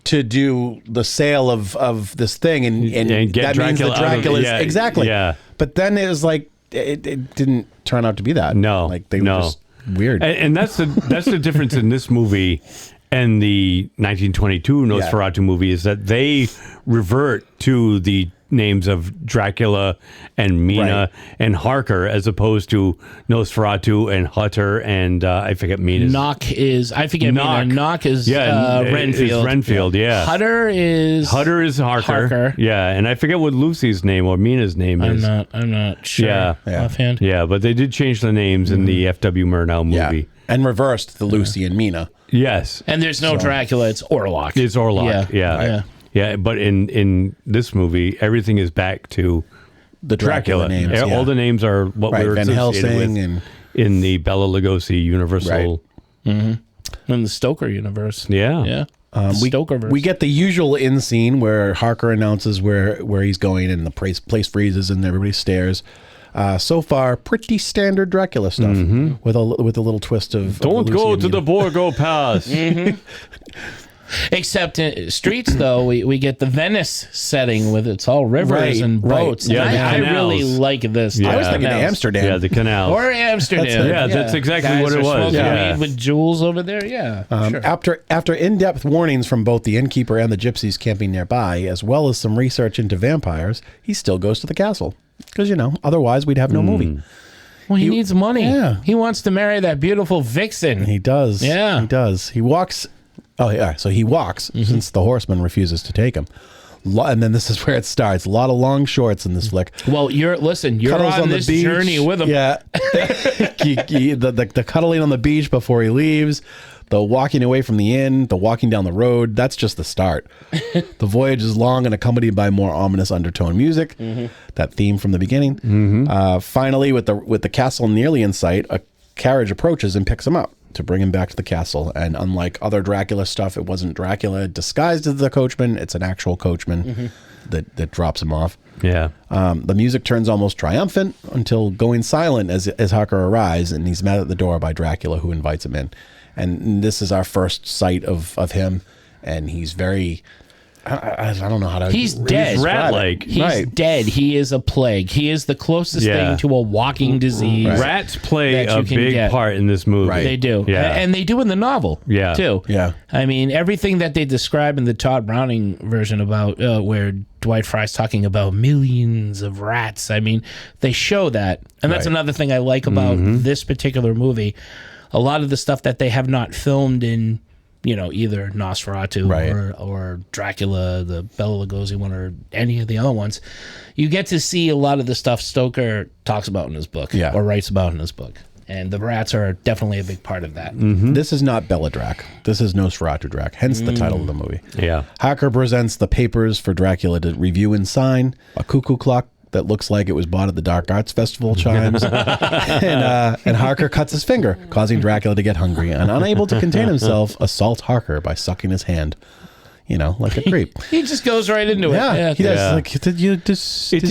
to do the sale of this thing and get that means Dracula that out of it. Dracula's Yeah, exactly. yeah. But then it was like it didn't turn out to be that. No, like they no. were just weird. And that's the difference in this movie and the 1922 Nosferatu movie is that they revert to the names of Dracula and Mina and Harker as opposed to Nosferatu and Hutter and I forget Mina's. Knock is Mina. Knock is Renfield. Is Renfield, yeah. Hutter is Harker. Yeah, and I forget what Lucy's name or Mina's name is. I'm not sure. Yeah. Offhand. Yeah, but they did change the names in the F.W. Murnau movie. Yeah. And reversed the Lucy and Mina. Yes. And there's no Dracula. It's Orlok. It's Orlok. Yeah. Yeah, but in this movie, everything is back to The Dracula names. All yeah. the names are what Right, we were Van associated Helsing with and- in the Bela Lugosi Universal. In the Stoker universe. Yeah. Yeah. We get the usual in scene where Harker announces where he's going and the place freezes and everybody stares. So far, pretty standard Dracula stuff with a little twist of Don't Lucy go and to Mina. the Borgo Pass. Except in streets, though, we get the Venice setting with it's all rivers Right, and right. boats. Yeah, And the I really canals. like this. Yeah. I was thinking Canals. Amsterdam. Yeah, the canal. Or Amsterdam. That's exactly Guys what it are was. smoking Yeah. weed with jewels over there. Yeah. Sure. After in-depth warnings from both the innkeeper and the gypsies camping nearby, as well as some research into vampires, he still goes to the castle. Because, otherwise we'd have no movie. Well, he needs money. Yeah. He wants to marry that beautiful vixen. He does. Yeah. He does. He walks. Oh, yeah. So he walks since the horseman refuses to take him. And then this is where it starts. A lot of long shorts in this flick. Well, you're Cuddles on this journey with him. Yeah. the cuddling on the beach before he leaves, the walking away from the inn, the walking down the road. That's just the start. The voyage is long and accompanied by more ominous undertone music. That theme from the beginning. Finally, with the castle nearly in sight, a carriage approaches and picks him up to bring him back to the castle. And unlike other Dracula stuff, it wasn't Dracula disguised as the coachman. It's an actual coachman that drops him off. Yeah. The music turns almost triumphant until going silent as Harker arrives, and he's met at the door by Dracula, who invites him in. And this is our first sight of him, and he's very... I don't know how to... He's dead. He's rat-like. He's dead. He is a plague. He is the closest thing to a walking disease. Rats play that you a can big get. part in this movie. Right. They do. Yeah. And they do in the novel, Yeah. too. Yeah. I mean, everything that they describe in the Todd Browning version about where Dwight Fry's talking about millions of rats, I mean, they show that. And that's Right. another thing I like about this particular movie. A lot of the stuff that they have not filmed in either Nosferatu or Dracula, the Bela Lugosi one, or any of the other ones, you get to see a lot of the stuff Stoker talks about in his book or writes about in his book. And the rats are definitely a big part of that. Mm-hmm. This is not Belladrac. This is Nosferatu Drac, hence the title of the movie. Yeah. Harker presents the papers for Dracula to review and sign. A cuckoo clock that looks like it was bought at the Dark Arts Festival chimes. and Harker cuts his finger, causing Dracula to get hungry. And unable to contain himself, assaults Harker by sucking his hand. Like a creep. He just goes right into it. Yeah, he does. Yeah. Like, It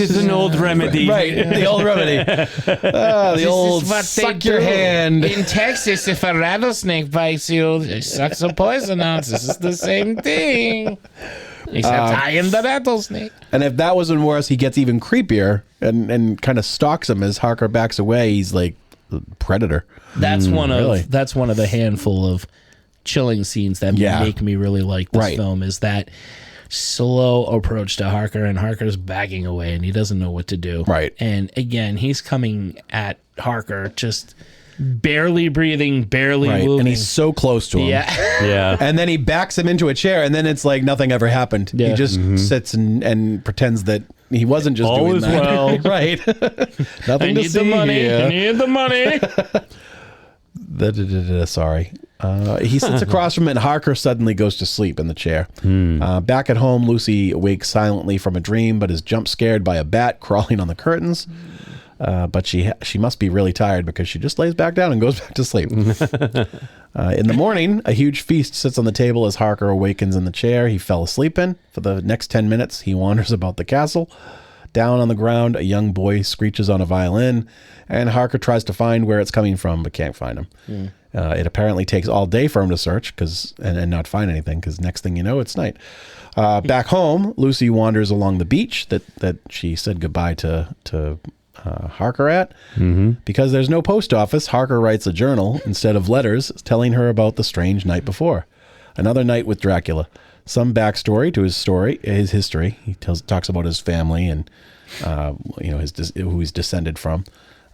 is an old remedy. Right, the old remedy. The old suck your hand. In Texas, if a rattlesnake bites you, it sucks the poison out. This is the same thing. Except I am the rattlesnake. And if that wasn't worse, he gets even creepier and kind of stalks him as Harker backs away. He's like a predator. That's one of the handful of chilling scenes that make me really like this film, is that slow approach to Harker, and Harker's backing away and he doesn't know what to do. Right. And again, he's coming at Harker just barely breathing, barely moving. And he's so close to him. Yeah. And then he backs him into a chair, and then it's like nothing ever happened. Yeah. He just sits and pretends that he wasn't just All doing is that. well. Right. Nothing I to need see the money. here. I need the money. Sorry. He sits across from him, and Harker suddenly goes to sleep in the chair. Back at home, Lucy awakes silently from a dream, but is jump scared by a bat crawling on the curtains. But she must be really tired because she just lays back down and goes back to sleep. In the morning, a huge feast sits on the table as Harker awakens in the chair he fell asleep in. For the next 10 minutes, he wanders about the castle. Down on the ground, a young boy screeches on a violin, and Harker tries to find where it's coming from, but can't find him. It apparently takes all day for him to search and not find anything, because next thing you know, it's night. Back home, Lucy wanders along the beach that she said goodbye to Harker at. Because there's no post office, Harker writes a journal instead of letters telling her about the strange night before. Another night with Dracula. Some backstory to his history. He talks about his family and who he's descended from.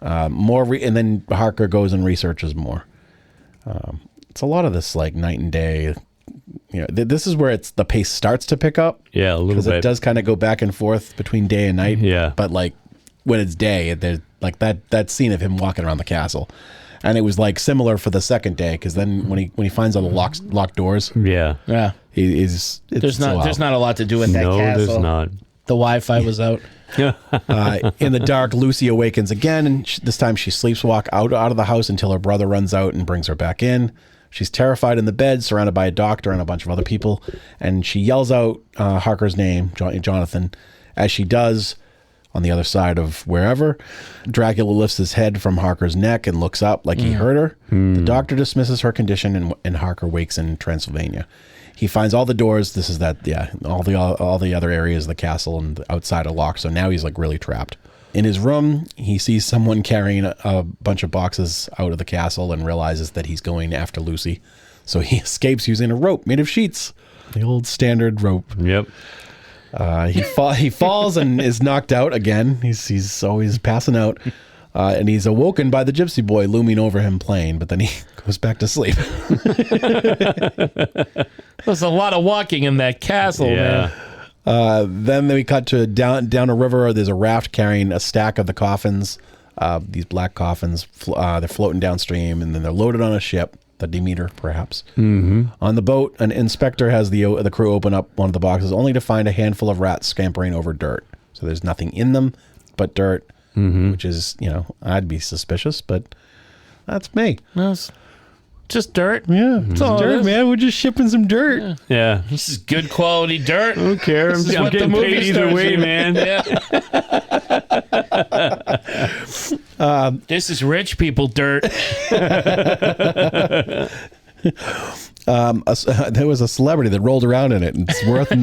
And then Harker goes and researches more. It's a lot of this like night and day. This is where the pace starts to pick up. Yeah, a little bit. Because it does kind of go back and forth between day and night. Yeah. But like when it's day, there's like that scene of him walking around the castle. And it was like similar for the second day, because then when he finds all the locked doors, yeah, there's not a lot to do with that castle. No, there's not. The Wi-Fi was out. In the dark, Lucy awakens again, and this time she sleepwalks out of the house until her brother runs out and brings her back in. She's terrified in the bed, surrounded by a doctor and a bunch of other people, and she yells out Harker's name, Jonathan. As she does, on the other side of wherever, Dracula lifts his head from Harker's neck and looks up like he heard her. The doctor dismisses her condition, and Harker wakes in Transylvania. He finds all the doors. All the other areas of the castle and the outside are locked. So now he's like really trapped. In his room, he sees someone carrying a bunch of boxes out of the castle and realizes that he's going after Lucy. So he escapes using a rope made of sheets, the old standard rope. Yep. He falls and is knocked out again. He's always passing out. And he's awoken by the gypsy boy looming over him playing, but then he goes back to sleep. There's a lot of walking in that castle, man. Then we cut to down a river. There's a raft carrying a stack of the coffins. These black coffins, they're floating downstream, and then they're loaded on a ship, the Demeter, perhaps. On the boat, an inspector has the crew open up one of the boxes, only to find a handful of rats scampering over dirt. So there's nothing in them but dirt, which is, I'd be suspicious, but that's me. Yes. Just dirt. Yeah, it's dirt, man. We're just shipping some dirt. Yeah. This is good quality dirt. I don't care. I'm getting paid either way, man. This is rich people dirt. There was a celebrity that rolled around in it, and it's worth a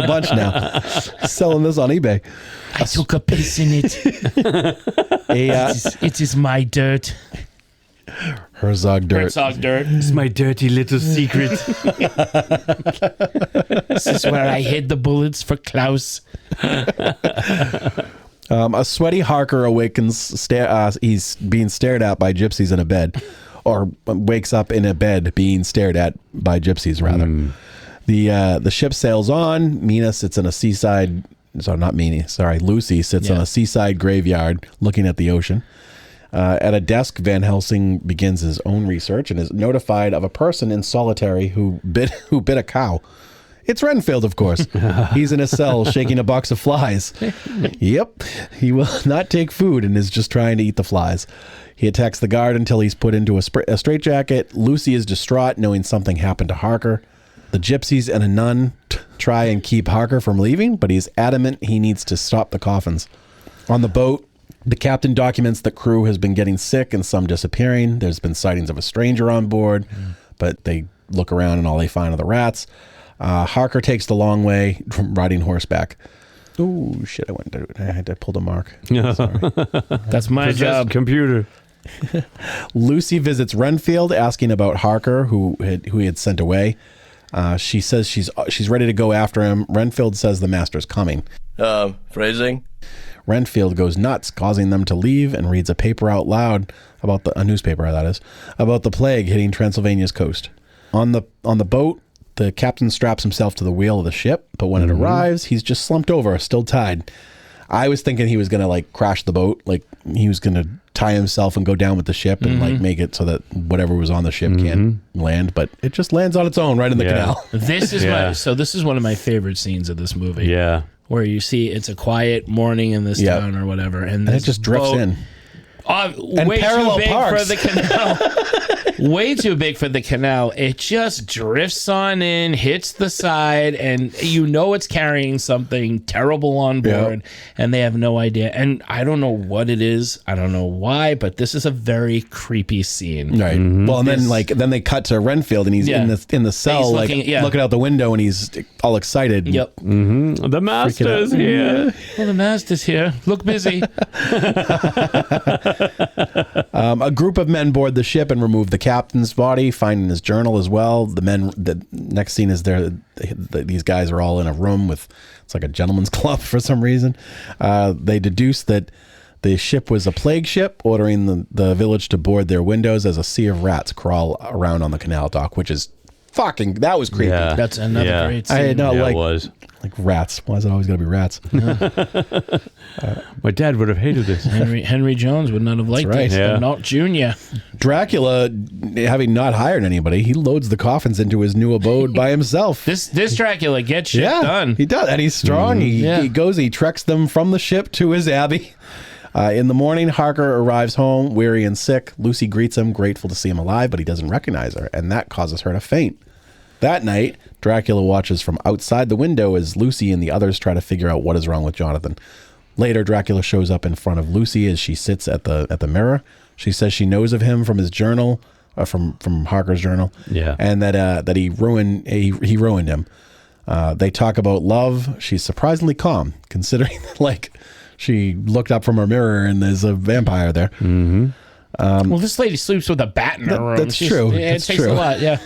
bunch now. Selling this on eBay. I took a piss in it. It is my dirt. Herzog dirt. Herzog dirt. It's my dirty little secret. This is where I hid the bullets for Klaus. A sweaty Harker awakens. He's being stared at by gypsies in a bed. or wakes up in a bed being stared at by gypsies, rather. The ship sails on. Mina sits in a seaside... So not Mina, sorry. Lucy sits on a seaside graveyard looking at the ocean. At a desk, Van Helsing begins his own research and is notified of a person in solitary who bit a cow. It's Renfield, of course. He's in a cell shaking a box of flies. Yep. He will not take food and is just trying to eat the flies. He attacks the guard until he's put into a straitjacket. Lucy is distraught, knowing something happened to Harker. The gypsies and a nun try and keep Harker from leaving, but he's adamant he needs to stop the coffins. On the boat, the captain documents that crew has been getting sick and some disappearing. There's been sightings of a stranger on board, but they look around and all they find are the rats. Harker takes the long way riding horseback. Oh, shit, I had to pull the mark. Sorry. That's my job. Computer. Lucy visits Renfield, asking about Harker, who he had sent away. She says she's ready to go after him. Renfield says the master's coming. Phrasing? Renfield goes nuts, causing them to leave, and reads a paper out loud about a newspaper, that is, about the plague hitting Transylvania's coast. On the boat, the captain straps himself to the wheel of the ship, but when it arrives, he's just slumped over, still tied. I was thinking he was going to like crash the boat, like he was going to tie himself and go down with the ship and like make it so that whatever was on the ship can't land, but it just lands on its own right in the canal. This is one of my favorite scenes of this movie. Yeah. Where you see it's a quiet morning in this town or whatever, and it just drifts in. Way too big for the canal. Way too big for the canal. It just drifts on in, hits the side, and you know it's carrying something terrible on board, and they have no idea. And I don't know what it is. I don't know why, but this is a very creepy scene. Right. Well, and then they cut to Renfield, and he's in the cell, looking out the window, and he's all excited. Yep. The master's here. Well, the master's here. Look busy. A group of men board the ship and remove the captain's body, finding his journal as well. The next scene is these guys are all in a room with, it's like a gentleman's club for some reason. They deduce that the ship was a plague ship, ordering the village to board their windows as a sea of rats crawl around on the canal dock, which is that was creepy. Yeah. That's another great scene. I had not it was. Like rats. Why is it always got to be rats? My dad would have hated this. Henry Jones would not have liked this. Yeah. Not Junior. Dracula, having not hired anybody, he loads the coffins into his new abode by himself. This Dracula gets shit done. He does, and he's strong. He treks them from the ship to his abbey. In the morning, Harker arrives home, weary and sick. Lucy greets him, grateful to see him alive, but he doesn't recognize her, and that causes her to faint. That night, Dracula watches from outside the window as Lucy and the others try to figure out what is wrong with Jonathan. Later, Dracula shows up in front of Lucy as she sits at the mirror. She says she knows of him from his journal, from Harker's journal, and that he ruined him. They talk about love. She's surprisingly calm, considering like she looked up from her mirror and there's a vampire there. Well, this lady sleeps with a bat in her room. That's true. It takes a lot, yeah.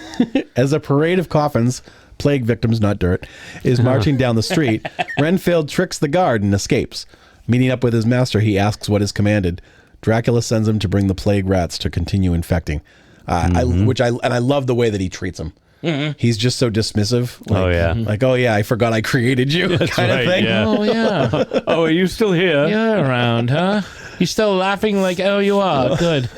As a parade of coffins, plague victims, not dirt, is marching down the street, Renfield tricks the guard and escapes. Meeting up with his master, he asks what is commanded. Dracula sends him to bring the plague rats to continue infecting. I love the way that he treats them. He's just so dismissive. Like, I forgot I created you, kind of thing. Yeah. Oh, yeah. Oh, are you still here? You're around, huh? You still laughing like, oh, you are? Good.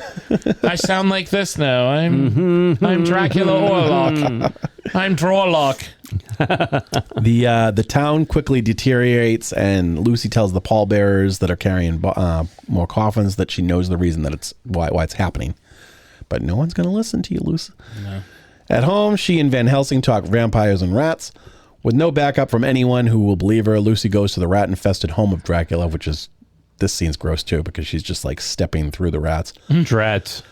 I sound like this now. I'm Dracula Orlok. I'm Drawlock. The town quickly deteriorates, and Lucy tells the pallbearers that are carrying more coffins that she knows the reason that it's why it's happening. But no one's going to listen to you, Lucy. No. At home, she and Van Helsing talk vampires and rats. With no backup from anyone who will believe her, Lucy goes to the rat-infested home of Dracula, this scene's gross too, because she's just like stepping through the rats. Drats.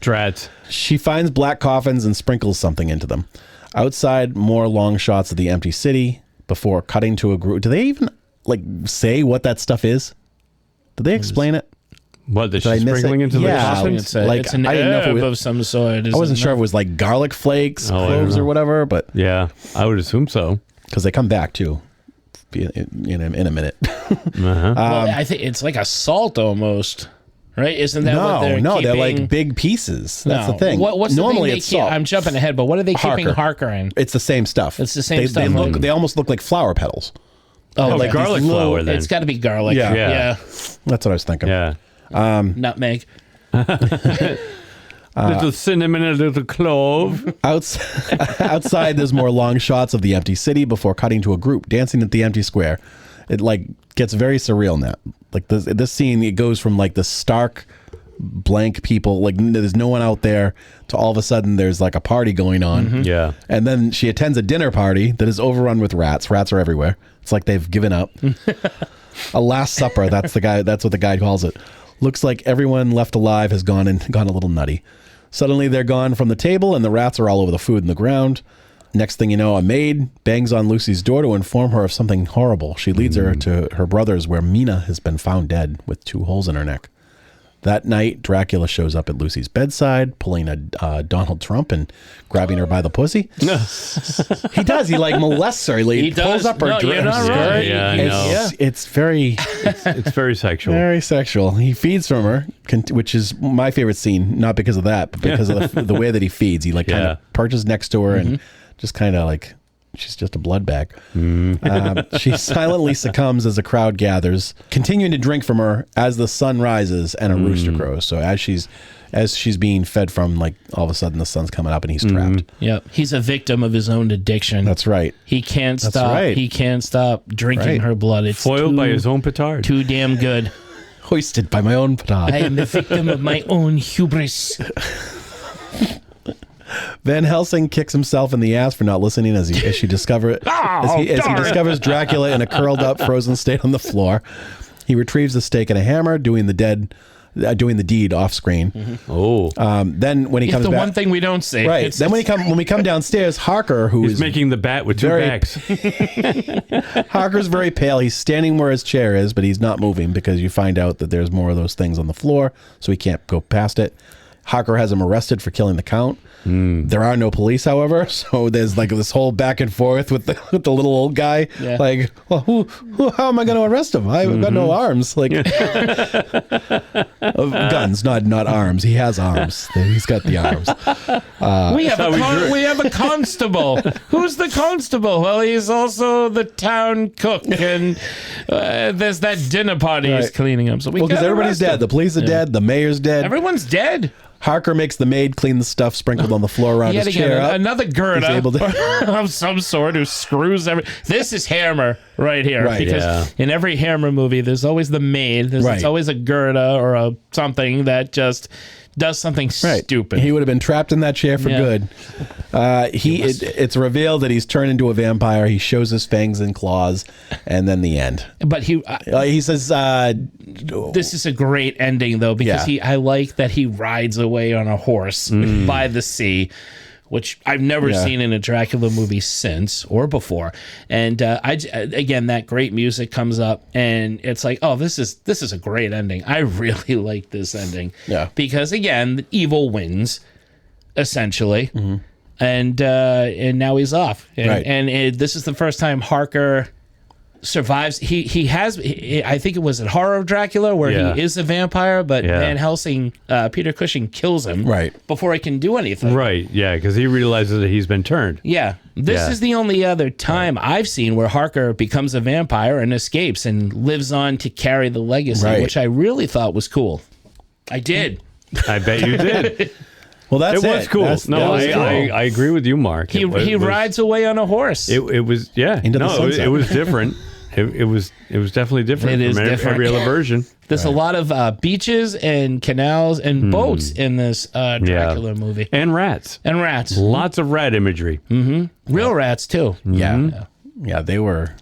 Drats. She finds black coffins and sprinkles something into them. Outside, more long shots of the empty city before cutting to a group. Do they even say what that stuff is? Did they explain it? What, that she's sprinkling into the coffins? It's an herb of some sort. I wasn't sure if it was like garlic flakes, cloves, or whatever, but yeah, I would assume so. Because they come back too in a minute. Well, I think it's like a salt almost. right? Isn't that what they're No, keeping? they're like big pieces. That's the thing. What's Normally the thing it's salt. I'm jumping ahead, but what are they keeping Harker. Harker in? It's the same stuff. It's the same stuff. They almost look like flower petals. Oh, like okay. garlic flower then. It's got to be garlic. Yeah. Yeah. That's what I was thinking. Yeah. Nutmeg. Little cinnamon and a little clove. Outside, there's more long shots of the empty city before cutting to a group dancing at the empty square. It like gets very surreal now. Like this scene, it goes from like the stark blank people, like there's no one out there, to all of a sudden there's like a party going on. Mm-hmm. Yeah. And then she attends a dinner party that is overrun with rats. Rats are everywhere. It's like they've given up. A last supper. That's what the guide calls it. Looks like everyone left alive has gone a little nutty. Suddenly they're gone from the table and the rats are all over the food and the ground. Next thing you know, a maid bangs on Lucy's door to inform her of something horrible. She leads her to her brother's, where Mina has been found dead with 2 holes in her neck. That night, Dracula shows up at Lucy's bedside, pulling a Donald Trump and grabbing her by the pussy. He does. He like molests her. He pulls up her you're not right. Yeah, It's very it's very sexual. Very sexual. He feeds from her, which is my favorite scene, not because of that, but because of the way that he feeds. He like kind of perches next to her and just kind of like, she's just a blood bag. She silently succumbs as a crowd gathers, continuing to drink from her as the sun rises and a rooster crows. So as she's being fed from, like, all of a sudden the sun's coming up and he's trapped. Yep. He's a victim of his own addiction. That's right. He can't stop. right. He can't stop drinking her blood. It's Foiled by his own petard. Too damn good. Hoisted by my own petard. I am the victim of my own hubris. Van Helsing kicks himself in the ass for not listening as he discovers Dracula in a curled up, frozen state on the floor. He retrieves the stake and a hammer, doing the deed off screen. Then when he comes back, one thing we don't see, right? Then when we come downstairs, Harker, He's making the bat with 2 bags. Harker's very pale. He's standing where his chair is, but he's not moving because you find out that there's more of those things on the floor, so he can't go past it. Harker has him arrested for killing the Count. There are no police, however, so there's like this whole back and forth with the little old guy. Yeah. Like, well, how am I going to arrest him? I've got no arms. Like, guns, not arms. He has arms. He's got the arms. We have a constable. Who's the constable? Well, he's also the town cook, and there's that dinner party he's cleaning up. So because everybody's dead. The police are dead. The mayor's dead. Everyone's dead. Harker makes the maid clean the stuff sprinkled on the floor around his chair. Another Gerda of some sort who screws everything. This is Hammer right here. Right, because in every Hammer movie, there's always the maid. There's always a Gerda or something that just does something stupid. He would have been trapped in that chair for good. It's revealed that he's turned into a vampire. He shows his fangs and claws, and then the end. But he says, "This is a great ending, though, because I like that he rides away on a horse by the sea." Which I've never seen in a Dracula movie since or before. And again, that great music comes up, and it's like, oh, this is a great ending. I really like this ending. Yeah. Because again, evil wins, essentially, and now he's off. And this is the first time Harker survives. I think it was in Horror of Dracula where he is a vampire, but Van Helsing, Peter Cushing kills him before he can do anything. Right, yeah, because he realizes that he's been turned. Yeah. This is the only other time I've seen where Harker becomes a vampire and escapes and lives on to carry the legacy, which I really thought was cool. I did. I bet you did. Well, that's it. Was cool. I agree with you, Mark. He rides away on a horse. It was it was different. It was definitely different from every other version. There's a lot of beaches and canals and boats in this Dracula movie. And rats. Lots of rat imagery. Real rats, too. Yeah, they were...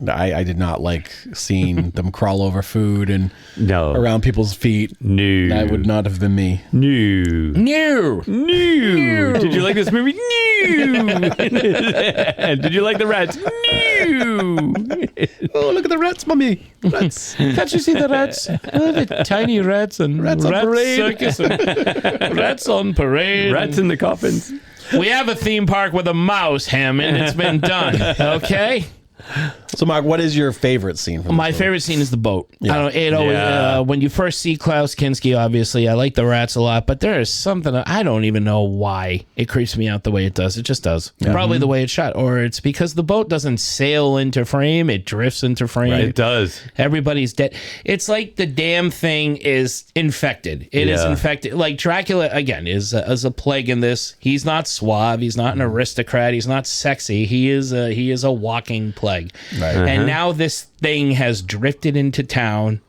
I did not like seeing them crawl over food and around people's feet. No. That would not have been me. No. Did you like this movie? No. Did you like the rats? No. Oh, look at the rats, Mummy. Rats. Can't you see the rats? Oh, the tiny rats and rats on parade. Circus and rats on parade. Rats in the coffins. We have a theme park with a mouse, Hammond. It's been done. Okay? So, Mark, what is your favorite scene from My favorite scene is the boat. I don't. It always when you first see Klaus Kinski, obviously, I like the rats a lot, but there is something I don't even know why it creeps me out the way it does. It just does. Probably the way it's shot, or it's because the boat doesn't sail into frame; it drifts into frame. Right, it does. Everybody's dead. It's like the damn thing is infected. It is infected. Like Dracula again is a plague in this. He's not suave. He's not an aristocrat. He's not sexy. He is a walking plague. Right. And now this thing has drifted into town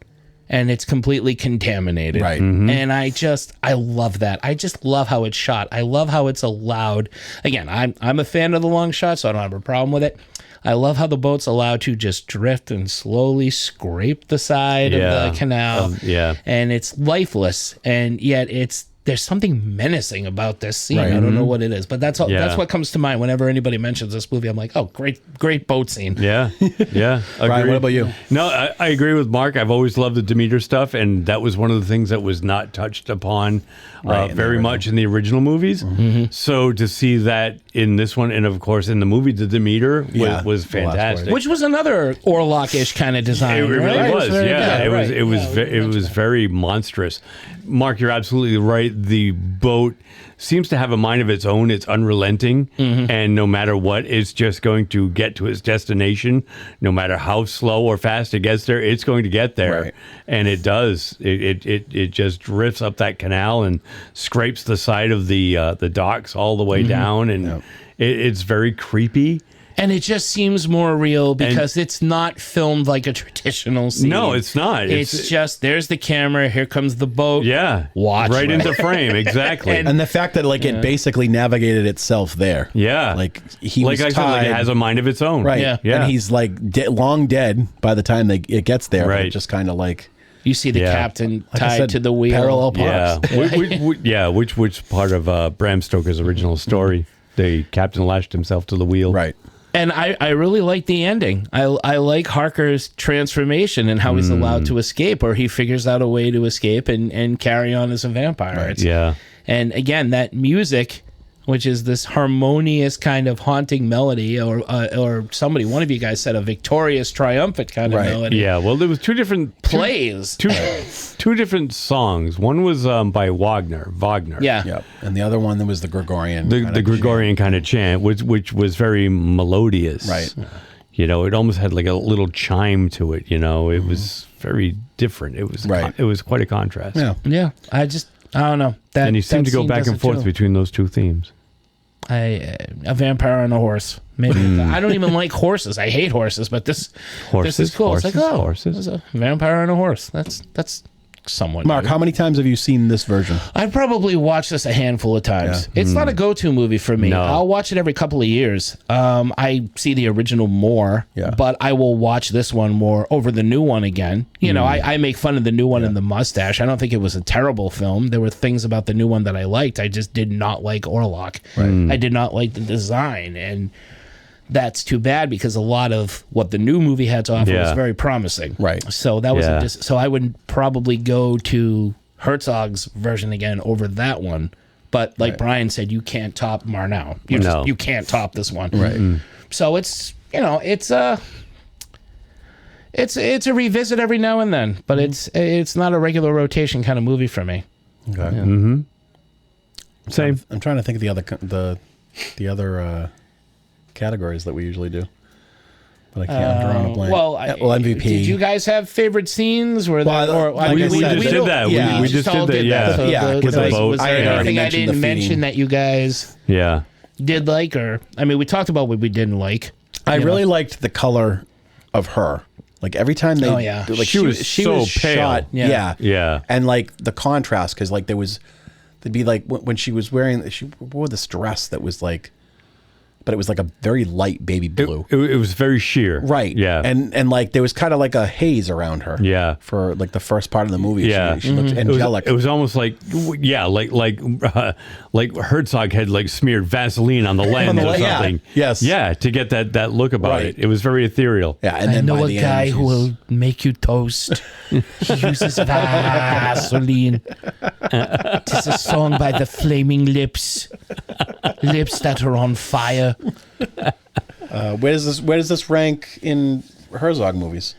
and it's completely contaminated. Right. And I love that. I just love how it's shot. I love how it's allowed. Again, I'm a fan of the long shot, so I don't have a problem with it. I love how the boat's allowed to just drift and slowly scrape the side of the canal. And it's lifeless, and yet there's something menacing about this scene. Right. I don't know what it is, but that's what comes to mind whenever anybody mentions this movie. I'm like, oh, great boat scene. Yeah. Ryan, what about you? No, I agree with Mark. I've always loved the Demeter stuff, and that was one of the things that was not touched upon very much in the original movies. So to see that in this one, and of course in the movie, the Demeter was fantastic. Which was another Orlok-ish kind of design. It really right? was. It was very monstrous. Mark, you're absolutely right. The boat seems to have a mind of its own. It's unrelenting, and no matter what, it's just going to get to its destination. No matter how slow or fast it gets there, it's going to get there, Right. and it does. It just drifts up that canal and scrapes the side of the docks all the way down, and it's very creepy. And it just seems more real because it's not filmed like a traditional scene. No, it's not. It's just, there's the camera, here comes the boat. Yeah. Watch. Right into frame, exactly. And the fact that it basically navigated itself there. Yeah. Like he like was I said, tied. it has a mind of its own. Right. Yeah. And he's like long dead by the time it gets there. Right. It just kind of like... You see the captain Like I tied said, to the wheel. parallel parks. Yeah. Which part of Bram Stoker's original story? The captain lashed himself to the wheel. Right. And I really like the ending. I like Harker's transformation and how he's allowed to escape, or he figures out a way to escape and carry on as a vampire. Right. And again, that music, which is this harmonious kind of haunting melody, or one of you guys said a victorious, triumphant kind of melody. Yeah, well, there was two different plays. Two different songs. One was by Wagner. Yeah. Yep. And the other one, there was the Gregorian. The Gregorian kind of chant, which was very melodious. Right. You know, it almost had like a little chime to it. You know, it was very different. It was It was quite a contrast. Yeah. Yeah. I don't know. And you seem to go back and forth between those two themes. A vampire on a horse. Maybe I don't even like horses. I hate horses, but this is cool. Horses, it's like, oh, horses. there's a vampire on a horse. That's somewhat Mark, new. how many times have you seen this version? I've probably watched this a handful of times. It's not a go-to movie for me. No. I'll watch it every couple of years. I see the original more, but I will watch this one more over the new one again. You know, I make fun of the new one in the mustache. I don't think it was a terrible film. There were things about the new one that I liked. I just did not like Orlok. Right. I did not like the design, and that's too bad because a lot of what the new movie had to offer was very promising. Right. So that was so I would probably go to Herzog's version again over that one. But like Brian said, you can't top Marnow. You can't top this one. Right. So it's it's a revisit every now and then, but it's not a regular rotation kind of movie for me. Okay. Mm-hmm. Same. I'm trying to think of the other categories that we usually do, but I can't. I'm drawing a blank. Well, MVP. Did you guys have favorite scenes? Where we just did that. Yeah. We just did that. Yeah. Yeah, With the boat. Was there anything I didn't the mention feeding. that you guys did like, or I mean, we talked about what we didn't like. I really liked the color of her. Like every time they, like she was so pale. Shot, Yeah. and like the contrast, because like there'd be like when she was wearing, she wore this dress that was like, but it was like a very light baby blue. It was very sheer. Right. Yeah. And like there was kind of like a haze around her. Yeah. For like the first part of the movie. Yeah. She looked angelic. It was almost like, like Herzog had like smeared Vaseline on the lens or something. Yes. Yeah. To get that look about it. It was very ethereal. Yeah. And then I know by a the guy end, who will make you toast. He uses Vaseline. It's a song by the Flaming Lips. Lips that are on fire. Where does this rank in Herzog movies?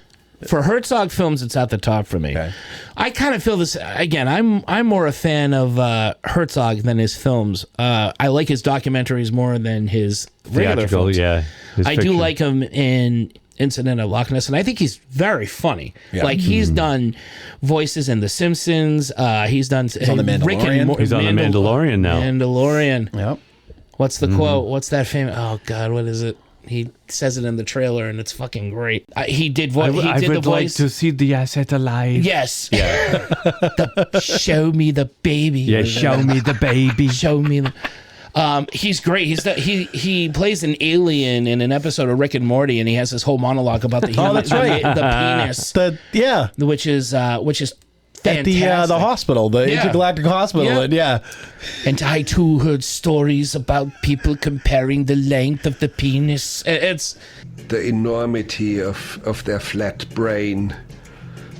For Herzog films, it's at the top for me. Okay. I kind of feel this again. I'm more a fan of Herzog than his films. I like his documentaries more than his regular films. Yeah, I do like him in Incident at Loch Ness, and I think he's very funny. Yeah. Like he's done voices in The Simpsons. He's done. He's on The Mandalorian. He's on The Mandalorian now. Mandalorian. Yep. What's the quote? What's that famous? Oh God, what is it? He says it in the trailer, and it's fucking great. He did the voice. I would like to see the asset alive. Yes. Yeah. Show me the baby. Yeah. Show me the baby. Show me the. He's great. He plays an alien in an episode of Rick and Morty, and he has this whole monologue about the penis. Which is fantastic. At the hospital, the intergalactic hospital, and I too heard stories about people comparing the length of the penis. It's the enormity of their flat brain.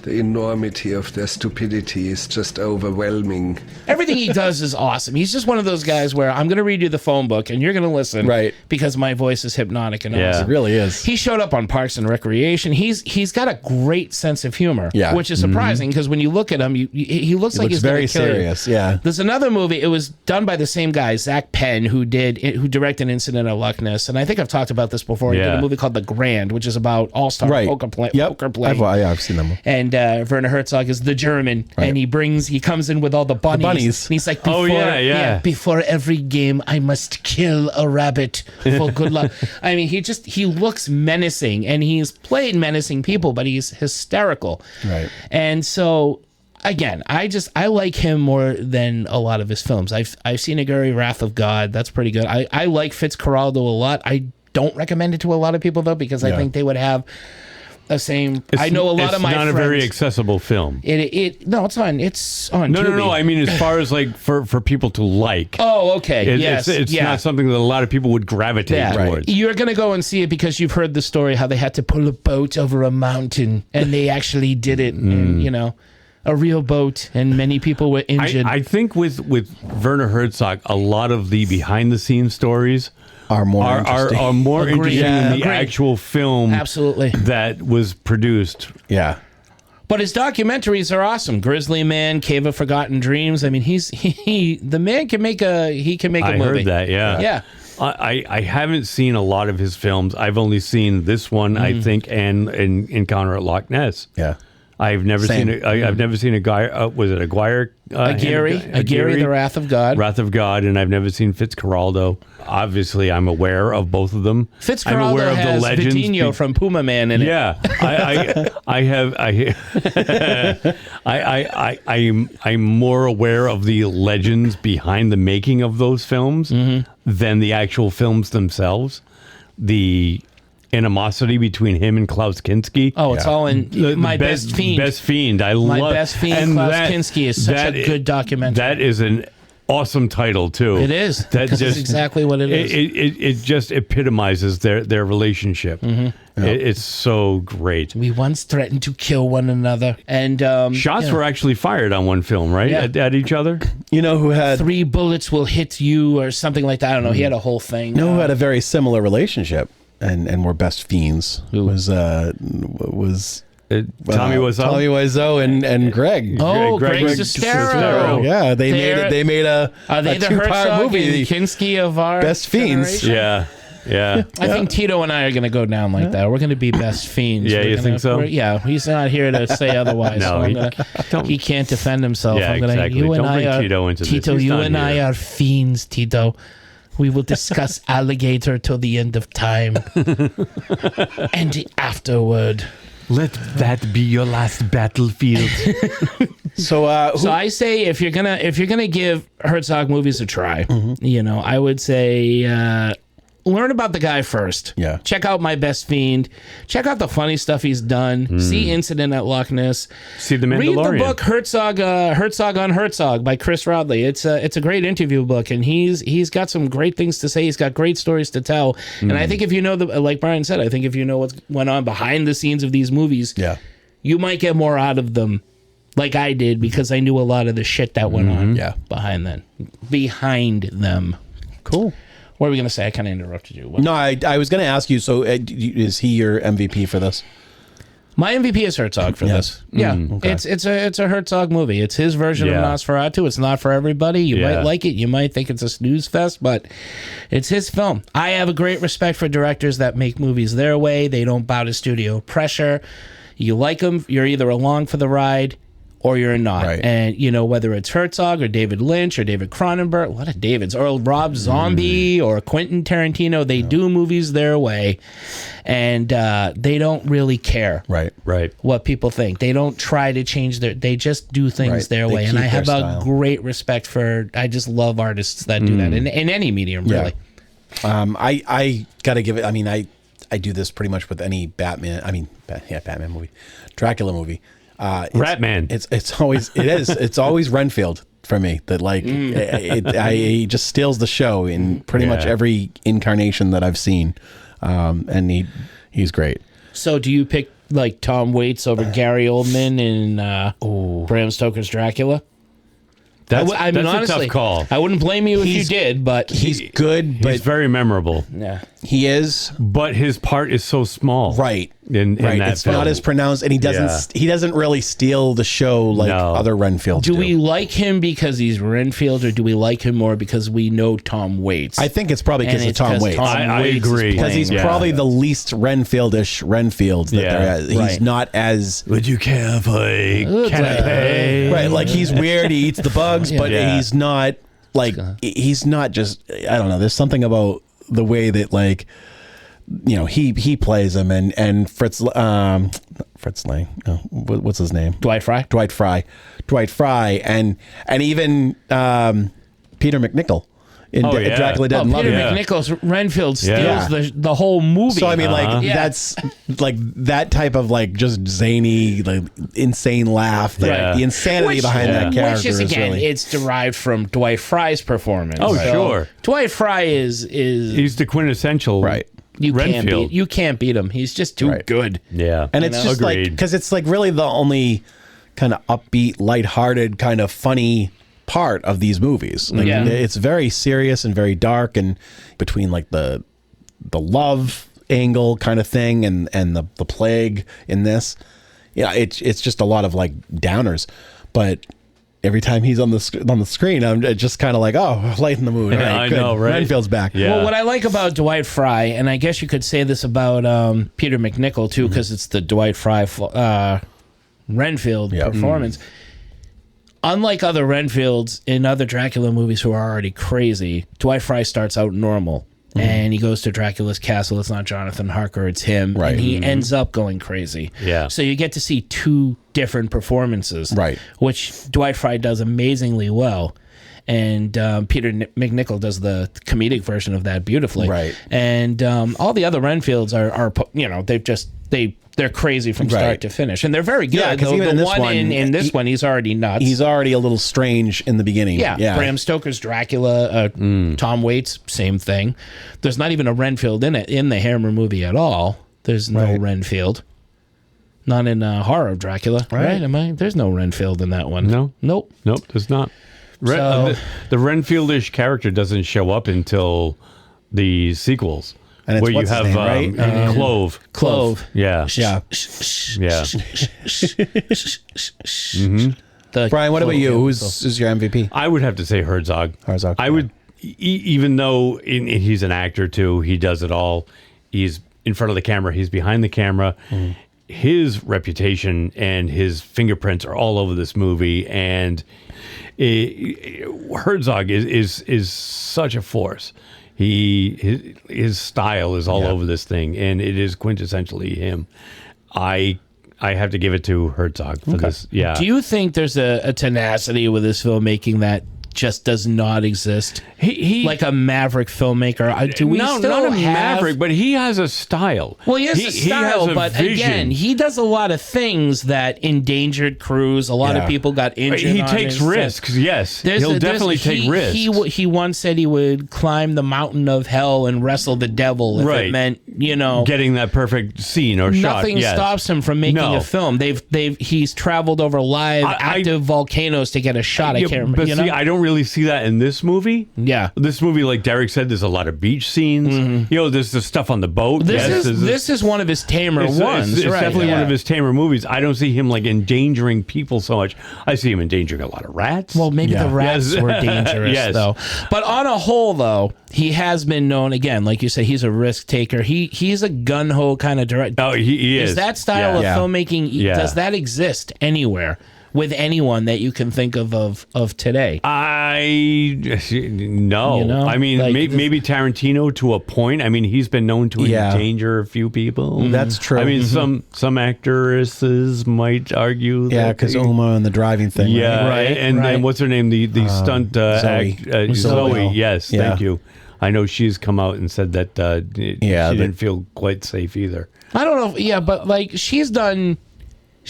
The enormity of their stupidity is just overwhelming. Everything he does is awesome. He's just one of those guys where I'm going to read you the phone book and you're going to listen, right? Because my voice is hypnotic and awesome. It really is. He showed up on Parks and Recreation. He's got a great sense of humor, which is surprising because when you look at him, he looks like he's very serious. Yeah. There's another movie. It was done by the same guy, Zach Penn, who directed Incident at Loch Ness, and I think I've talked about this before. He did a movie called The Grand, which is about all-star poker playing. I've seen them. And Werner Herzog is the German, and he comes in with all the bunnies. And he's like, before every game, I must kill a rabbit for good luck. I mean, he looks menacing, and he's played menacing people, but he's hysterical. Right. And so, again, I like him more than a lot of his films. I've seen Aguirre, Wrath of God. That's pretty good. I like Fitzcarraldo a lot. I don't recommend it to a lot of people, though, because I think they would have the same. I know a lot of my friends. It's not a very accessible film. No, it's on. It's on. No. I mean, as far as like for people to like. Oh, okay. It's not something that a lot of people would gravitate towards. You're gonna go and see it because you've heard the story how they had to pull a boat over a mountain, and they actually did it, and a real boat, and many people were injured. I think with Werner Herzog, a lot of the behind the scenes stories are more interesting than the actual film that was produced. Yeah. But his documentaries are awesome. Grizzly Man, Cave of Forgotten Dreams. I mean, the man can make a movie. I heard that, yeah. Yeah. I haven't seen a lot of his films. I've only seen this one, I think, and Encounter at Loch Ness. Yeah. I've never seen a guy. Was it Aguirre? Aguirre, The Wrath of God. Wrath of God, and I've never seen Fitzcarraldo. Obviously, I'm aware of both of them. Fitzcarraldo I'm aware of has the legends. Vitinho from Puma Man in it. Yeah, I'm more aware of the legends behind the making of those films than the actual films themselves. The animosity between him and Klaus Kinski. Oh, it's all in My Best Fiend. Best Fiend. My Best Fiend. Klaus Kinski is such a good documentary. That is an awesome title too. It is. That's exactly what it is. It just epitomizes their relationship. It's so great. We once threatened to kill one another, and shots were actually fired on one film, right? Yeah. At each other. You know who had 3 bullets will hit you, or something like that. I don't know. He had a whole thing. You know who had a very similar relationship? And were best fiends. Was Tommy Wiseau and Greg. Oh, Greg Sestero. Yeah, they made a two-part movie. Kinski of our Best Fiends. Generation. Yeah. I think Tito and I are going to go down like that. We're going to be best fiends. Yeah, you think so? Yeah, he's not here to say otherwise. No, so he can't defend himself. Yeah, exactly. Don't bring Tito into this. Tito, you and I are fiends, Tito. We will discuss alligator till the end of time. And the afterward. Let that be your last battlefield. So I say if you're gonna give Herzog movies a try, I would say learn about the guy first. Yeah. Check out My Best Fiend. Check out the funny stuff he's done. See Incident at Loch Ness. See The Mandalorian. Read the book Herzog on Herzog by Chris Rodley. It's a great interview book, and he's got some great things to say. He's got great stories to tell. And I think if you know like Brian said, I think if you know what's went on behind the scenes of these movies, you might get more out of them. Like I did, because I knew a lot of the shit that went on behind them. Cool. What were we going to say? I kind of interrupted you. No, I was going to ask you, so is he your MVP for this? My MVP is Herzog for this. Yeah, okay. it's a Herzog movie. It's his version of Nosferatu. It's not for everybody. You might like it. You might think it's a snooze fest, but it's his film. I have a great respect for directors that make movies their way. They don't bow to studio pressure. You like them, you're either along for the ride or you're not. Right. And, you know, whether it's Herzog or David Lynch or David Cronenberg, a lot of Davids, or Rob Zombie or Quentin Tarantino, they do movies their way, and they don't really care what people think. They don't try to change they just do things their way. And I have a great respect for, I just love artists that do that in any medium, really. I got to give it, I mean, I do this pretty much with any Batman movie, Dracula movie. Ratman. It's always Renfield for me. That like he just steals the show in pretty much every incarnation that I've seen, and he's great. So do you pick like Tom Waits over Gary Oldman in Bram Stoker's Dracula? That's honestly, a tough call. I wouldn't blame you if you did, but he's good. But he's very memorable. Yeah, he is. But his part is so small. Right. In that it's film. not as pronounced, and he doesn't really steal the show like other Renfields do. Do we like him because he's Renfield, or do we like him more because we know Tom Waits? I think it's probably because of Tom Waits. I agree. Because he's probably the least Renfield-ish Renfields that there is. He's not as... Would you care for a canapé? Right, like he's weird, he eats the bugs, but he's not like... He's not just... I don't know, there's something about the way that like... You know, he plays him, and Fritz Lang. No, what's his name? Dwight Frye, and even Peter McNichol in Dracula Dead and Loving Peter McNichol's Renfield steals the whole movie. So I mean, like that's like that type of like just zany, like insane laugh. The insanity behind that character which is again, really... it's derived from Dwight Frye's performance. Oh, sure. Dwight Frye is he's the quintessential You can't beat him. He's just too good. Yeah, and it's just like because it's like really the only kind of upbeat, lighthearted, kind of funny part of these movies. Like it's very serious and very dark, and between like the love angle kind of thing and the plague in this, it's just a lot of like downers, but. Every time he's on the screen, I'm just kind of like, oh, lighten the mood. Right, I know, right? Renfield's back. Yeah. Well, what I like about Dwight Frye, and I guess you could say this about Peter McNichol too, because it's the Dwight Frye Renfield performance. Unlike other Renfields in other Dracula movies who are already crazy, Dwight Frye starts out normal. And he goes to Dracula's castle. It's not Jonathan Harker, it's him. Right. And he ends up going crazy. Yeah. So you get to see two different performances. Right. Which Dwight Frye does amazingly well. And Peter McNichol does the comedic version of that beautifully. Right. And all the other Renfields are they're crazy from start to finish, and they're very good. Yeah, because even in this one, he's already nuts. He's already a little strange in the beginning. Yeah. Bram Stoker's Dracula, Tom Waits, same thing. There's not even a Renfield in the Hammer movie at all. There's no Renfield. Not in Horror of Dracula, right? There's no Renfield in that one. No. Nope. There's not. The Renfieldish character doesn't show up until the sequels. And where you have name, right? Clove. Yeah. Brian, what about you? Who's your MVP? I would have to say Herzog. I would, even though he's an actor too, he does it all. He's in front of the camera. He's behind the camera. His reputation and his fingerprints are all over this movie, and Herzog is such a force. His style is all over this thing, and it is quintessentially him. I have to give it to Herzog for this. Yeah. Do you think there's a tenacity with this filmmaking that just does not exist? He like a maverick filmmaker. Do we not a maverick, but he has a style. Well, he has a style, has a but vision. Again, he does a lot of things that endangered crews. A lot of people got injured. He takes risks. Yes, he'll definitely take risks. He once said he would climb the mountain of hell and wrestle the devil if it meant getting that perfect scene or shot. Nothing Yes. stops him from making a film. He's traveled over live active volcanoes to get a shot. I can't remember. But see, I don't really see that in this movie. Yeah, this movie, like Derek said, there's a lot of beach scenes. There's the stuff on the boat. This is one of his tamer ones. It's definitely one of his tamer movies. I don't see him like endangering people so much. I see him endangering a lot of rats. Well, maybe the rats were dangerous though. But on a whole, though, he has been known, again, like you said, he's a risk taker. He's a gun-ho kind of director. Oh, he is. Is that style of filmmaking, does that exist anywhere with anyone that you can think of today? No. I mean, like, maybe Tarantino to a point. I mean, he's been known to endanger a few people. That's true. I mean, some actresses might argue. Yeah, because Uma and the driving thing. Yeah, right. And then what's her name? The stunt Zoe. Yes, thank you. I know she's come out and said that she didn't feel quite safe either. I don't know. But like she's done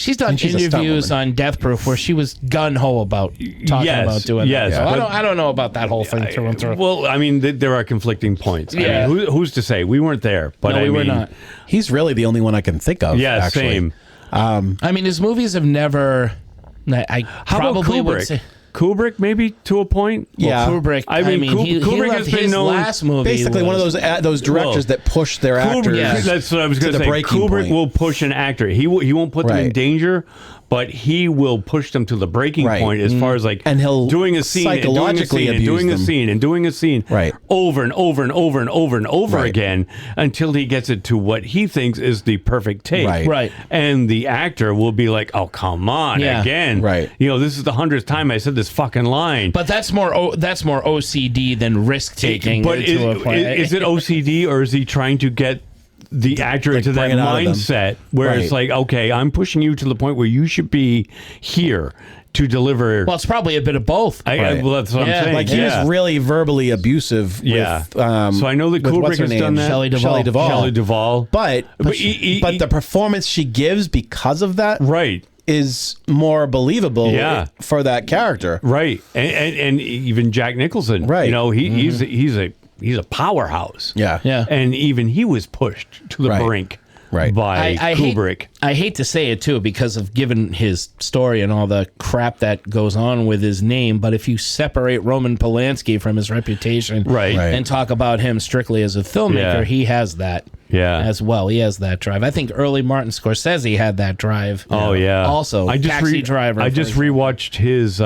interviews on Death Proof where she was gun ho about talking about doing that. So I don't know about that whole thing through and through. Well, I mean, there are conflicting points. I mean, who's to say? We weren't there, but no, we were not. He's really the only one I can think of. Yeah, actually. Same. I mean, his movies have never. How about Kubrick? Kubrick, maybe to a point. Yeah, well, Kubrick. I mean, Kubrick has been known. Last movie basically one of those directors that push their actors. That's what I was going to say. Kubrick will push an actor. He won't put them in danger, but he will push them to the breaking point as far as like and he'll doing a scene psychologically and doing a scene and doing a scene over and over and over and over and over again until he gets it to what he thinks is the perfect take. Right. And the actor will be like, "Oh, come on, again." Right. This is the 100th time I said this fucking line. But that's more OCD than risk taking. But is it OCD or is he trying to get the actor into that mindset where it's like, okay, I'm pushing you to the point where you should be here to deliver? Well, it's probably a bit of both. Well, that's what I'm saying. Like he was really verbally abusive. With, so I know that Kubrick has done that. Shelley Duvall. But the performance she gives because of that, is more believable for that character, right? And even Jack Nicholson, right? He's a powerhouse, yeah. And even he was pushed to the brink, by Kubrick. I hate to say it too, because of given his story and all the crap that goes on with his name. But if you separate Roman Polanski from his reputation, and talk about him strictly as a filmmaker, he has that. As well, he has that drive. I think early Martin Scorsese had that drive. Oh yeah. Also, Taxi Driver. I just rewatched his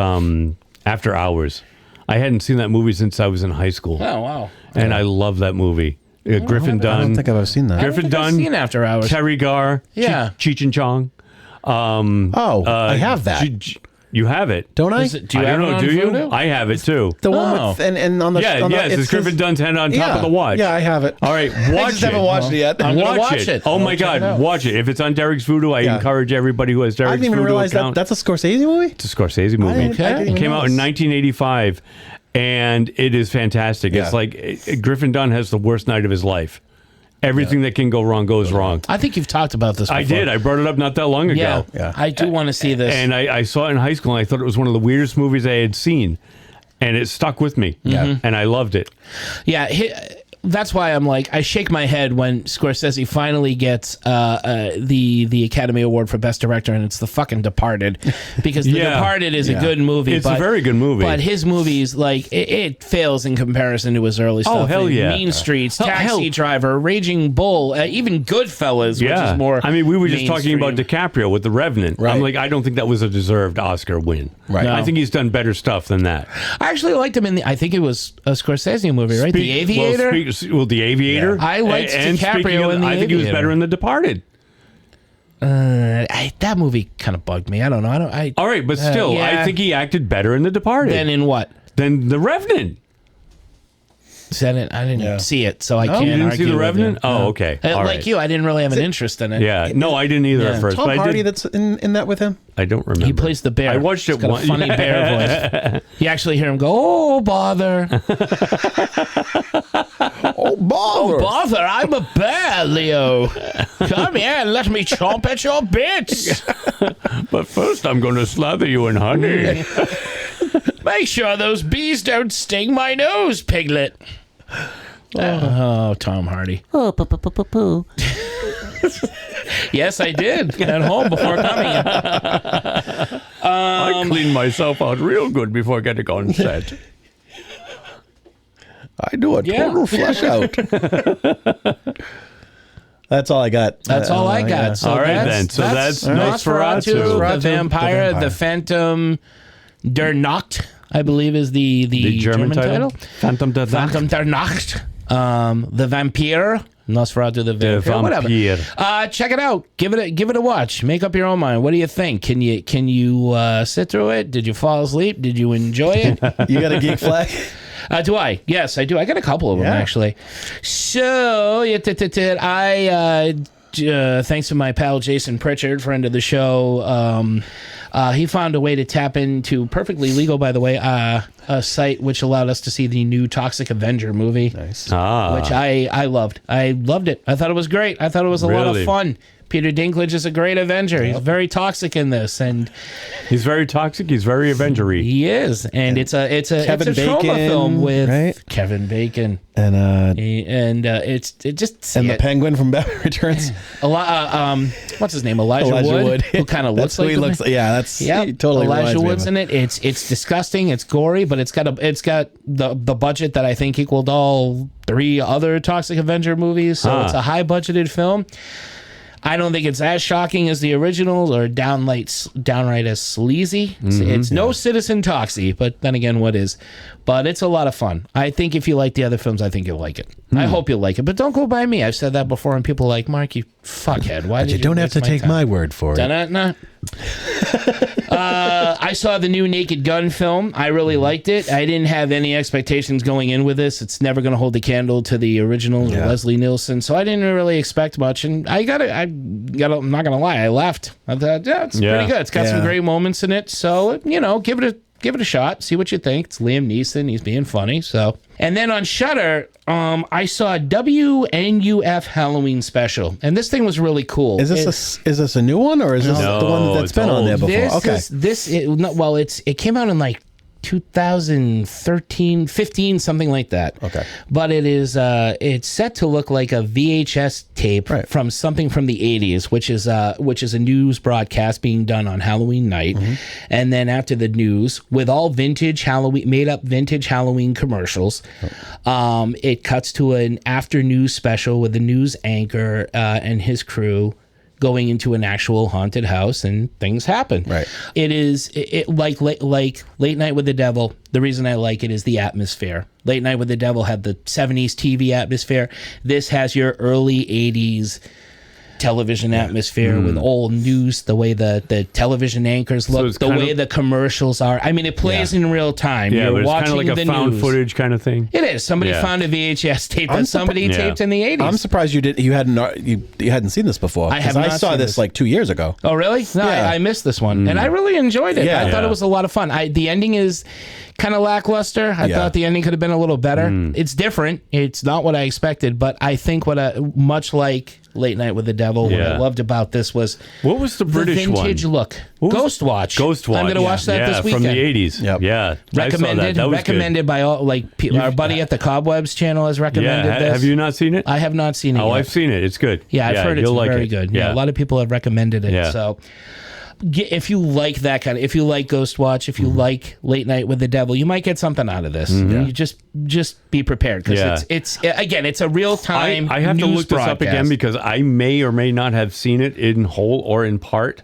After Hours. I hadn't seen that movie since I was in high school. Oh wow! And I love that movie. Griffin Dunn. I don't think I've ever seen that. Griffin Dunn. I've seen After Hours. Terry Garr. Cheech and Chong. I have that. You have it, don't I? Do you have it on Voodoo? I have it too. The one with and on the it's Griffin Dunn's hand on top of the watch. Yeah, I have it. All right, watch I just haven't watched it yet. Watch it. Oh my God, watch it. If it's on Derek's Voodoo, I encourage everybody who has Derek's Voodoo account. I didn't even realize that's a Scorsese movie. It's a Scorsese movie. It came out in 1985, and it is fantastic. It's like Griffin Dunn has the worst night of his life. Everything that can go wrong goes wrong. I think you've talked about this before. I did. I brought it up not that long ago. Yeah. I do want to see this. And I saw it in high school, and I thought it was one of the weirdest movies I had seen. And it stuck with me. Yeah. And I loved it. Yeah. That's why I'm like, I shake my head when Scorsese finally gets the Academy Award for Best Director, and it's The fucking Departed, because The Departed is a good movie. It's a very good movie. But his movies, like, it fails in comparison to his early stuff. Oh, hell yeah. Mean Streets, Taxi Driver, Raging Bull, even Goodfellas, which is more I mean, we were just talking about DiCaprio with The Revenant. Right. I'm like, I don't think that was a deserved Oscar win. Right. No. I think he's done better stuff than that. I actually liked him I think it was a Scorsese movie, right? The Aviator? Well, The Aviator. I liked DiCaprio in The Aviator. I think he was better in The Departed. That movie kind of bugged me. I don't know. All right, but still, I think he acted better in The Departed. Then in what? Than The Revenant. I didn't see it, so I can't argue. You didn't see The Revenant? Oh, okay. Like you, I didn't really have an interest in it. Yeah, no, I didn't either at first. Tom but Hardy that's in that with him? I don't remember. He plays the bear. I watched it once. Funny bear voice. You actually hear him go, "Oh bother, oh bother, oh bother! I'm a bear, Leo. Come here and let me chomp at your bits." But first, I'm going to slather you in honey. Make sure those bees don't sting my nose, Piglet. Oh, Tom Hardy. Oh, poo. Yes, I did at home before coming. I clean myself out real good before getting on set. I do a total flush out. That's all I got. That's all I got. Yeah. So All right, then. So that's Nosferatu, the Vampire, the Phantom der Nacht, I believe is the German title. Phantom der Nacht. Phantom der Nacht. The Vampyre. Nosferatu, the Vampire. Whatever. Check it out. Give it a watch. Make up your own mind. What do you think? Can you sit through it? Did you fall asleep? Did you enjoy it? You got a geek flag? Do I? Yes, I do. I got a couple of them, actually. So, thanks to my pal Jason Pritchard, friend of the show, he found a way to tap into, perfectly legal, by the way, a site which allowed us to see the new Toxic Avenger movie. Nice. Which I loved. I loved it. I thought it was great. I thought it was a lot of fun. Peter Dinklage is a great Avenger. He's very toxic in this, and he's very toxic. He's very Avenger-y. He is, and it's a trauma film with Kevin Bacon, and the Penguin from Batman Returns. What's his name? Elijah Wood, who kind of looks like him. Totally. Elijah Wood's in it. It's disgusting. It's gory, but it's got the budget that I think equaled all 3 other Toxic Avenger movies. So it's a high budgeted film. I don't think it's as shocking as the originals or downright as sleazy. It's no Citizen Toxie, but then again, what is? But it's a lot of fun. I think if you like the other films, I think you'll like it. I hope you'll like it, but don't go by me. I've said that before, and people are like, Mark, you fuckhead. Why did you don't have to take my word for it. I saw the new Naked Gun film. I really liked it. I didn't have any expectations going in with this. It's never going to hold a candle to the original Leslie Nielsen, so I didn't really expect much. And I'm not going to lie, I laughed. I thought, it's pretty good. It's got some great moments in it. So, give it a shot. See what you think. It's Liam Neeson. He's being funny. So, and then on Shudder, I saw WNUF Halloween special, and this thing was really cool. Is this a new one, or is this the one that's been on there before? It came out in like 2013, 15, something like that. Okay. But it's set to look like a VHS tape from something from the 80s, which is a news broadcast being done on Halloween night. And then after the news, with all vintage Halloween, made up vintage Halloween commercials, it cuts to an after news special with the news anchor and his crew going into an actual haunted house, and things happen. Right. It like Late Night with the Devil. The reason I like it is the atmosphere. Late Night with the Devil had the 70s TV atmosphere. This has your early 80s television atmosphere with old news, the way the television anchors look, the way the commercials are. I mean, it plays in real time. Yeah, You're but it's watching kind of like a found footage kind of thing. It is. Somebody found a VHS tape that somebody taped in the 80s. I'm surprised you hadn't seen this before. I saw this like 2 years ago. Oh, really? No, I missed this one, and I really enjoyed it. I thought it was a lot of fun. The ending is kind of lackluster. I thought the ending could have been a little better. It's different. It's not what I expected, but I think much like Late Night with the Devil, what I loved about this was what was the British vintage one? Look. Ghost Watch. I'm going to watch that this weekend. From the 80s. Yep. Yeah. Recommended by all, our buddy at the Cobwebs channel has recommended this. Have you not seen it? I have not seen it yet. I've seen it. It's good. Yeah, I've heard it's very good. Yeah, a lot of people have recommended it. Yeah. So if you like that kind of, if you like Ghost Watch, if you like Late Night with the Devil, you might get something out of this. You just be prepared, because it's a real time. I have to look this up again, because I may or may not have seen it in whole or in part.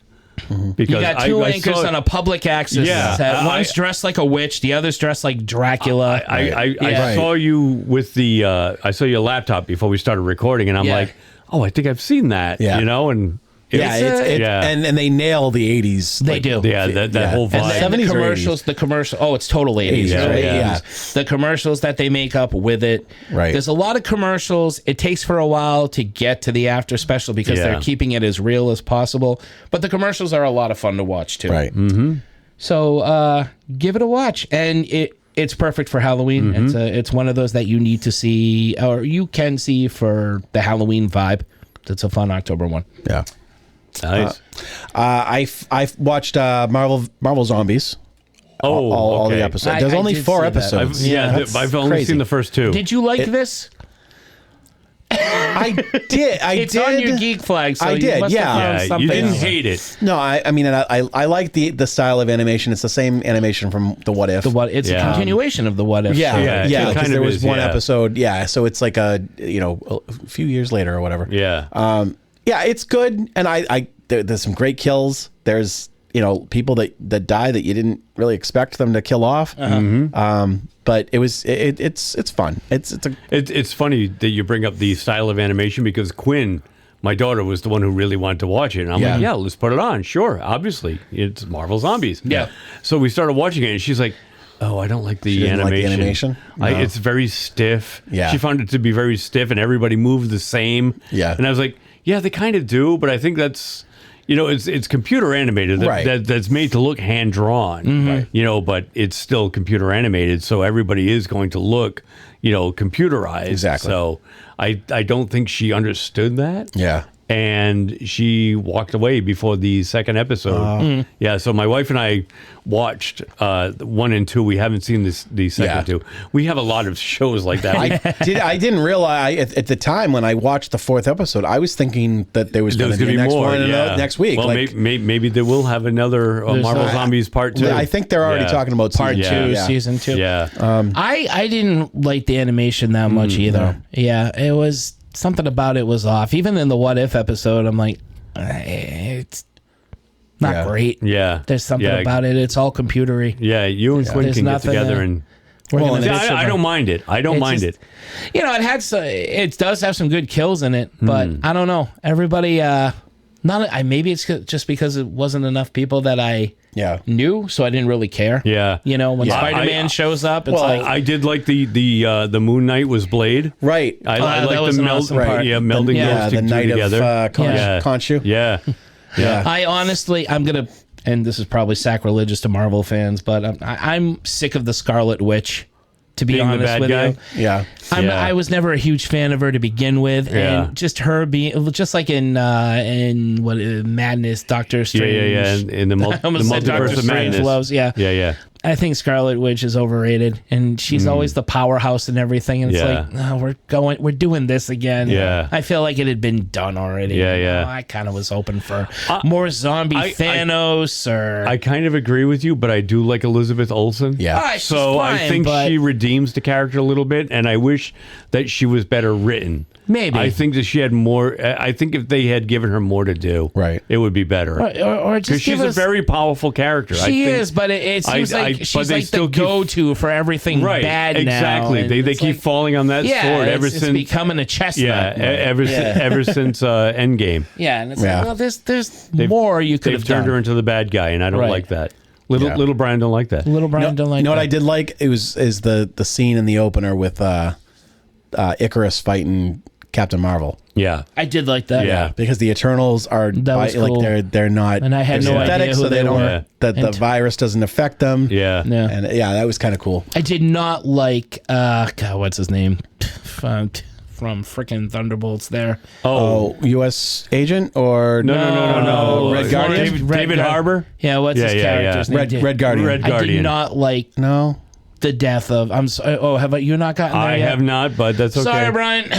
Because you got two anchors on a public access set. One's dressed like a witch, the other's dressed like Dracula. I saw you with I saw your laptop before we started recording, and I'm like, oh, I think I've seen that. And and they nail the 80s. They do. Yeah, that whole vibe. And the commercials, it's totally 80s. The commercials that they make up with it. Right. There's a lot of commercials. It takes for a while to get to the after special, because they're keeping it as real as possible. But the commercials are a lot of fun to watch, too. Right. So give it a watch. And it's perfect for Halloween. It's one of those that you need to see, or you can see for the Halloween vibe. It's a fun October one. Yeah. Nice. I've watched Marvel Zombies. All the episodes. There's only 4 episodes. I've only seen the first 2. Did you like this? I did. It's on your geek flag, so I you did, must have found Yeah, something you didn't else. hate it. No, I mean, and I like the style of animation. It's the same animation from the What If. It's a continuation of the What If. Yeah, story. Yeah, it yeah. kind Because of there was is, one yeah. episode. Yeah, so it's like a few years later or whatever. Yeah. Yeah, it's good, and there's some great kills. There's people that die that you didn't really expect them to kill off. But it's fun. It's funny that you bring up the style of animation because Quinn, my daughter, was the one who really wanted to watch it. And I'm like, yeah, let's put it on. Sure, obviously. It's Marvel Zombies. Yeah. So we started watching it, and she's like, oh, I don't like the She didn't like the animation. animation? No. It's very stiff. Yeah. She found it to be very stiff, and everybody moved the same. Yeah. And I was like, yeah, they kind of do, but I think that's... it's computer animated. Right. That's made to look hand drawn. Right. But it's still computer animated, so everybody is going to look, computerized. Exactly. So I don't think she understood that. Yeah. And she walked away before the second episode. Yeah, so my wife and I watched 1 and 2. We haven't seen the second two. We have a lot of shows like that. I didn't realize at the time when I watched the 4th episode, I was thinking that there was going to be a next more, one next week. Well, maybe they will have another Marvel Zombies Part 2. I think they're already talking about Part 2, Season 2. Yeah. I didn't like the animation that much either. No. Yeah, it was... Something about it was off. Even in the What If episode, I'm like, it's not great. Yeah. There's something about it. It's all computery. Yeah, you and Quinn can get together and... I don't mind it. I don't mind it. It does have some good kills in it, but I don't know. Everybody, maybe it's just because it wasn't enough people that I knew, so I didn't really care. Yeah. When Spider-Man shows up, it's I did like the Moon Knight was Blade. Right. I like that was the an awesome part. melding those the two night together. of Khonshu. Yeah. Yeah. I honestly, I'm going to, and this is probably sacrilegious to Marvel fans, but I'm sick of the Scarlet Witch, to be Being the honest bad with guy? you. Yeah. I was never a huge fan of her to begin with, and just her being just like in Madness, Doctor Strange. Yeah. In the multiverse of madness. Loves, Yeah. I think Scarlet Witch is overrated, and she's always the powerhouse and everything. And it's like, no, we're doing this again. Yeah. I feel like it had been done already. Yeah. I kind of was hoping for more zombie Thanos I kind of agree with you, but I do like Elizabeth Olsen. Yeah. So I think she redeems the character a little bit, and I wish that she was better written. Maybe. I think that she had more. I think if they had given her more to do, it would be better. Or just because she's a very powerful character. She is, but it seems like she's like the go-to for everything bad now. Exactly. They keep falling on that sword ever since. It's becoming a chestnut. Ever since Endgame. Yeah, and it's like, well, there's more you could have done. They've turned her into the bad guy, and I don't like that. Little Brian don't like that. Little Brian don't like that. You know what I did like? Is the scene in the opener with Icarus fighting Captain Marvel. Yeah, I did like that. Yeah, because the Eternals are cool. they're not, and I had no idea who so they were. That the virus doesn't affect them. Yeah, and that was kind of cool. I did not like God, what's his name from frickin' Thunderbolts there. U.S. agent or no. Red Guardian, David Harbour. Yeah, what's his character's name? Red Guardian. I did not like the death of. I'm sorry. Oh, have you not gotten there yet? I have not, but that's okay. Sorry, Brian.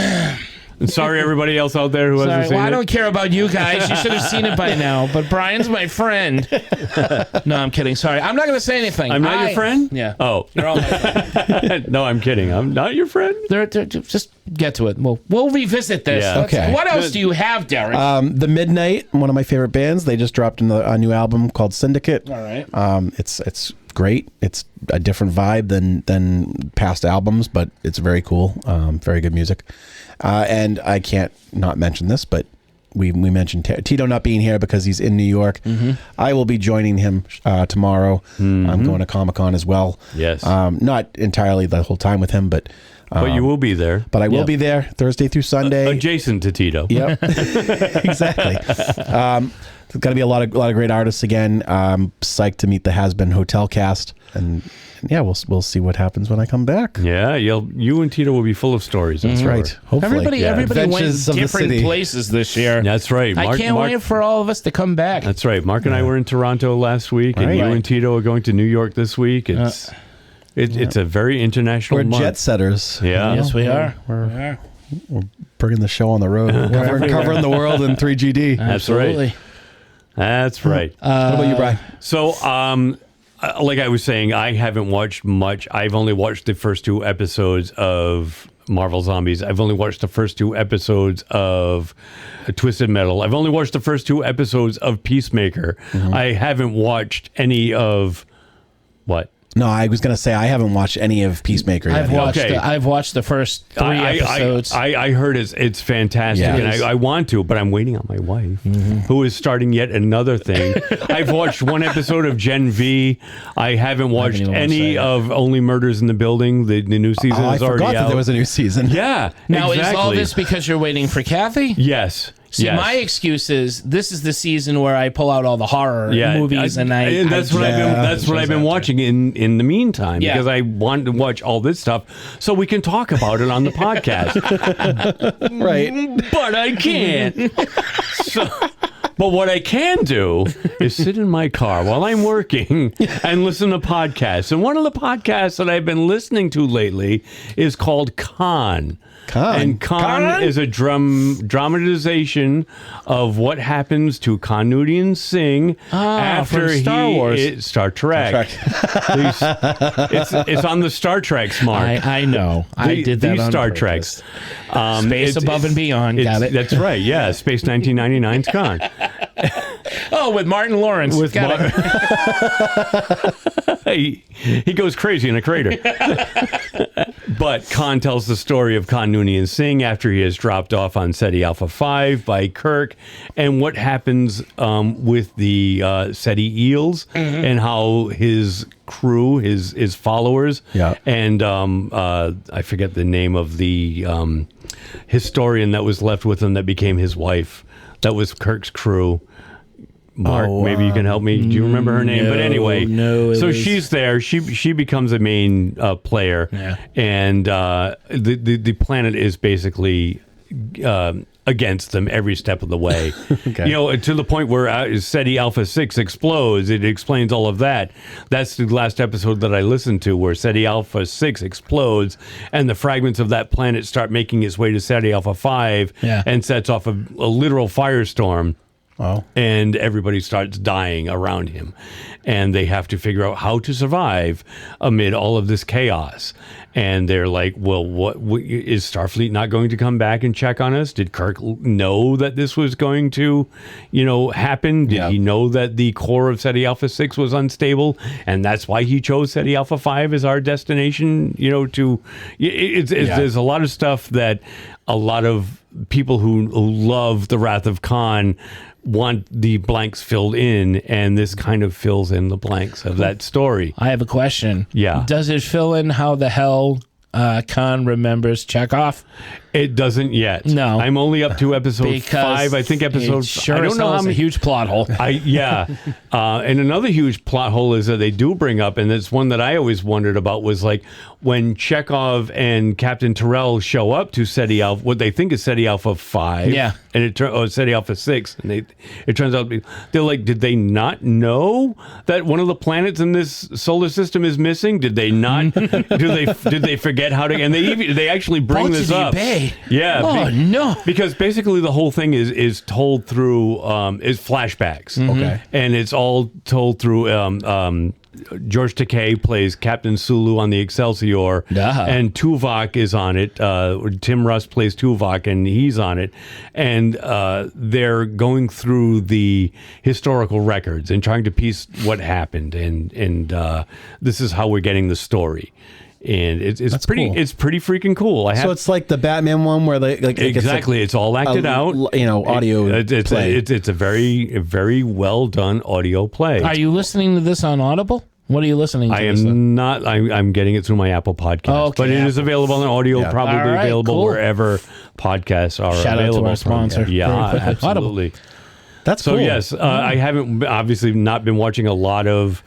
And sorry, everybody else out there who hasn't seen it. I don't care about you guys. You should have seen it by now. But Brian's my friend. No, I'm kidding. Sorry. I'm not going to say anything. I'm not your friend? Yeah. Oh. You're all my friend. No, I'm kidding. I'm not your friend? Just get to it. We'll revisit this. Yeah. Okay. What else do you have, Derek? The Midnight, one of my favorite bands. They just dropped a new album called Syndicate. All right. It's great. It's a different vibe than past albums, but it's very cool. Very good music. And I can't not mention this, but we mentioned Tito not being here because he's in New York. Mm-hmm. I will be joining him tomorrow. Mm-hmm. I'm going to Comic-Con as well. Yes. Not entirely the whole time with him, but you will be there. But I will be there Thursday through Sunday. Adjacent to Tito. Yep. Exactly. There's going to be a lot of great artists again. Psyched to meet the Has Been Hotel cast, and yeah, we'll see what happens when I come back. Yeah, you and Tito will be full of stories. That's right. Hopefully, everybody went different places this year. That's right. I can't wait for all of us to come back. That's right. Mark and I were in Toronto last week, and you and Tito are going to New York this week. It's a very international. We're month. jet setters. Yeah. Yes, we are. We're bringing the show on the road. We're covering the world in 3GD. Absolutely. That's right. What about you, Brian? So, like I was saying, I haven't watched much. I've only watched the first 2 episodes of Marvel Zombies. I've only watched the first 2 episodes of Twisted Metal. I've only watched the first 2 episodes of Peacemaker. I haven't watched any of what? No, I was going to say I haven't watched any of Peacemaker yet. I've watched the first 3 episodes. I heard it's fantastic, and I want to, but I'm waiting on my wife, who is starting yet another thing. I've watched 1 episode of Gen V. I haven't watched any of Only Murders in the Building. The new season is already out. I forgot that there was a new season. Yeah, now exactly. is all this because you're waiting for Kathy? Yes. See, my excuse is this is the season where I pull out all the horror movies, and that's what I've been watching in the meantime, because I wanted to watch all this stuff so we can talk about it on the podcast. Right, but I can't. But what I can do is sit in my car while I'm working and listen to podcasts. And one of the podcasts that I've been listening to lately is called Con. And Con is a dramatization of what happens to Con Singh after Star Trek. It's on the Star Trek Mark. I know. I did that on Star purpose. Treks. Space Above and Beyond. Got it. That's right. Yeah. Space 1999's Con. Oh, with Martin Lawrence. He goes crazy in a crater. But Khan tells the story of Khan Noonien Singh after he is dropped off on Ceti Alpha 5 by Kirk, and what happens with the Ceti Eels, and how his crew, his followers, and I forget the name of the historian that was left with him that became his wife. That was Kirk's crew. Mark, maybe you can help me. Do you remember her name? But anyway, she's there. She becomes a main player, and the planet is basically against them every step of the way. You know, to the point where Ceti Alpha 6 explodes. It explains all of that. That's the last episode that I listened to, where Ceti Alpha 6 explodes, and the fragments of that planet start making its way to Ceti Alpha 5, and sets off a literal firestorm. Wow. And everybody starts dying around him. And they have to figure out how to survive amid all of this chaos. And they're like, well, what is Starfleet not going to come back and check on us? Did Kirk know that this was going to, happen? Did he know that the core of Ceti Alpha 6 was unstable? And that's why he chose Ceti Alpha 5 as our destination, there's a lot of stuff that a lot of people who love The Wrath of Khan want the blanks filled in, and this kind of fills in the blanks of that story. I have a question. Yeah. Does it fill in how the hell Khan remembers Chekhov? It doesn't yet. No. I'm only up to episode 5. I think episode... Sure, I don't know how many... a huge plot hole. And another huge plot hole is that they do bring up, and it's one that I always wondered about, was like when Chekhov and Captain Terrell show up to Ceti Alpha, what they think is Ceti Alpha 5. Yeah. And Ceti Alpha 6. And it turns out they're like, did they not know that one of the planets in this solar system is missing? Did they not? Did they forget how to? And they actually bring this up. Yeah. Oh no! Because basically the whole thing is told through is flashbacks. Okay. And it's all told through George Takei plays Captain Sulu on the Excelsior, and Tuvok is on it. Tim Russ plays Tuvok, and he's on it. And they're going through the historical records and trying to piece what happened. And this is how we're getting the story. And it's pretty cool. It's pretty freaking cool. So it's like the Batman one where they it's all acted out. Audio play. It's a very, very well done audio play. Are you listening to this on Audible? What are you listening to? I am not. I'm getting it through my Apple Podcast, but it is available on audio. Probably available wherever podcasts are Shout available. Out to our sponsor. Yeah, absolutely. Audible. That's so cool. Yes, I haven't obviously not been watching a lot of.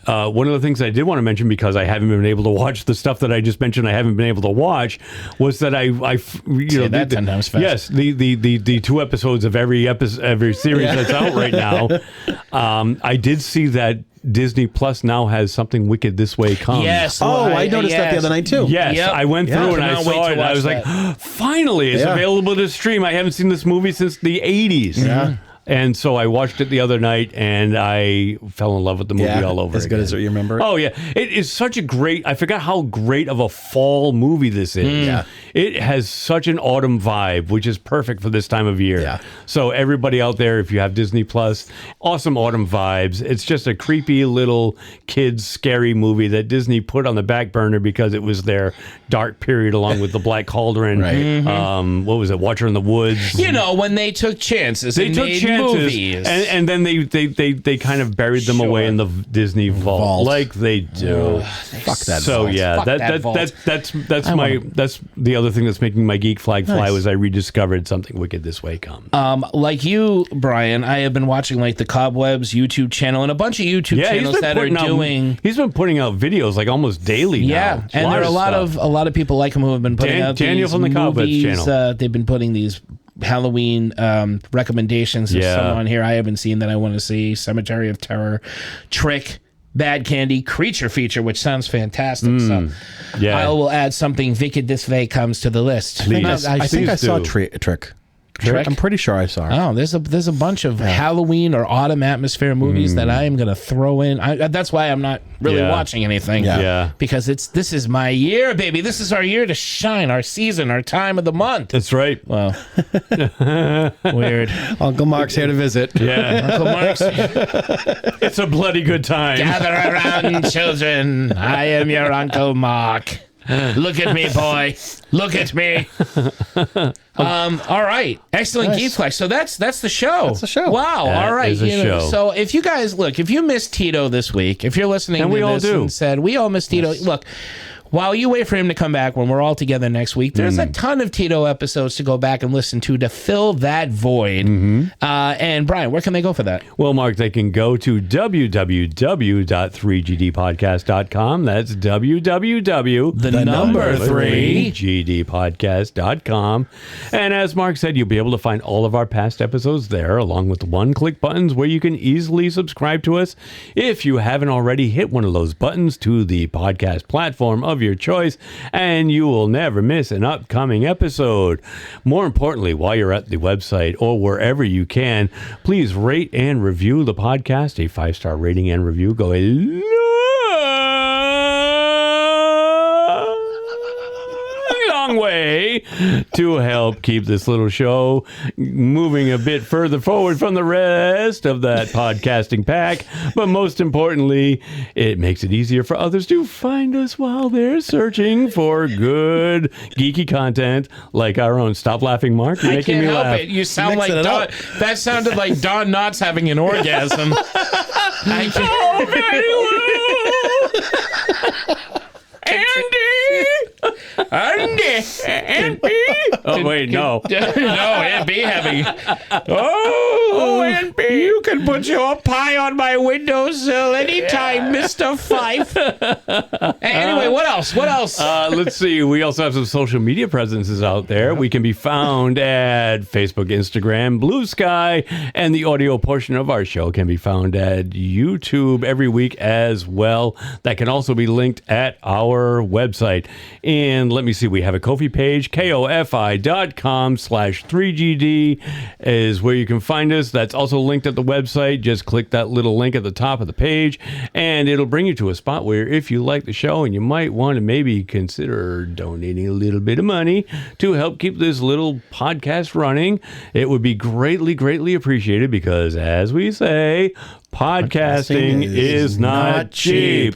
one of the things I did want to mention, because I haven't been able to watch the stuff that I just mentioned, I haven't been able to watch, was that I Say that 10 times fast. Yes, the 2 episodes of every series that's out right now. I did see that Disney Plus now has something Wicked This Way Comes. Yes. I noticed that the other night too. Yes, Yep. I went through and I Cannot wait saw to it. And I watch was like, finally, it's available to stream. I haven't seen this movie since the 80s. Yeah. And so I watched it the other night, and I fell in love with the movie all over as again. good as you remember it. Oh, yeah. It is such a great... I forgot how great of a fall movie this is. Yeah. It has such an autumn vibe, which is perfect for this time of year. Yeah. So everybody out there, if you have Disney Plus, awesome autumn vibes. It's just a creepy little kids scary movie that Disney put on the back burner because it was their dark period along with the Black Cauldron. Right. What was it? Watcher in the Woods. You know, when they took chances. They took chances, movies. and then they kind of buried them away in the Disney vault, like they do. Fuck that. So vault. yeah, Fuck that vault. that's the other thing that's making my geek flag fly was I rediscovered something Wicked This Way Comes. Like you, Brian, I have been watching like the Cobwebs YouTube channel and a bunch of YouTube channels that are doing. He's been putting out videos like almost daily now. Yeah, and there are a lot of people like him who have been putting out Daniel these from the Cobwebs movies. channel. They've been putting these Halloween recommendations. There's some on here I haven't seen that I want to see. Cemetery of Terror, Trick, Bad Candy, Creature Feature, which sounds fantastic. So I will add something Wicked This Way Comes to the list. I think I saw Trick. I'm pretty sure I saw it. Oh, there's a bunch of Halloween or autumn atmosphere movies that I am going to throw in. That's why I'm not really watching anything. Yeah. Because this is my year, baby. This is our year to shine, our season, our time of the month. That's right. Well, weird. Uncle Mark's here to visit. Yeah. Uncle Mark's. It's a bloody good time. Gather around, children. I am your Uncle Mark. Look at me, boy. Look at me. All right. Excellent Geek Flash. So that's the show. That's the show. Wow. That all right. is a show. So if you guys if you missed Tito this week, if you're listening and to we all this do. and said we all miss Tito, look. While you wait for him to come back when we're all together next week, there's a ton of Tito episodes to go back and listen to fill that void. And Brian, where can they go for that? Well, Mark, they can go to www.3gdpodcast.com. That's www.3gdpodcast.com. And as Mark said, you'll be able to find all of our past episodes there, along with one-click buttons where you can easily subscribe to us. If you haven't already, hit one of those buttons to the podcast platform of your choice, and you will never miss an upcoming episode. More importantly, while you're at the website or wherever you can, please rate and review the podcast. A 5-star rating and review go a long way to help keep this little show moving a bit further forward from the rest of that podcasting pack. But most importantly, it makes it easier for others to find us while they're searching for good geeky content like our own. Stop laughing, Mark. You're making me help laugh. it. You sound like Don. That sounded like Don Knotts having an orgasm. I Andy! Oh, wait, no. No, Aunt B having... Oh, Aunt B, you can put your pie on my windowsill anytime, Mr. Fife. Anyway, what else? Let's see. We also have some social media presences out there. We can be found at Facebook, Instagram, Blue Sky, and the audio portion of our show can be found at YouTube every week as well. That can also be linked at our website. And let me see, we have a Ko-fi page, kofi.com/3GD is where you can find us. That's also linked at the website. Just click that little link at the top of the page, and it'll bring you to a spot where if you like the show and you might want to maybe consider donating a little bit of money to help keep this little podcast running, it would be greatly, greatly appreciated because, as we say, podcasting is not cheap.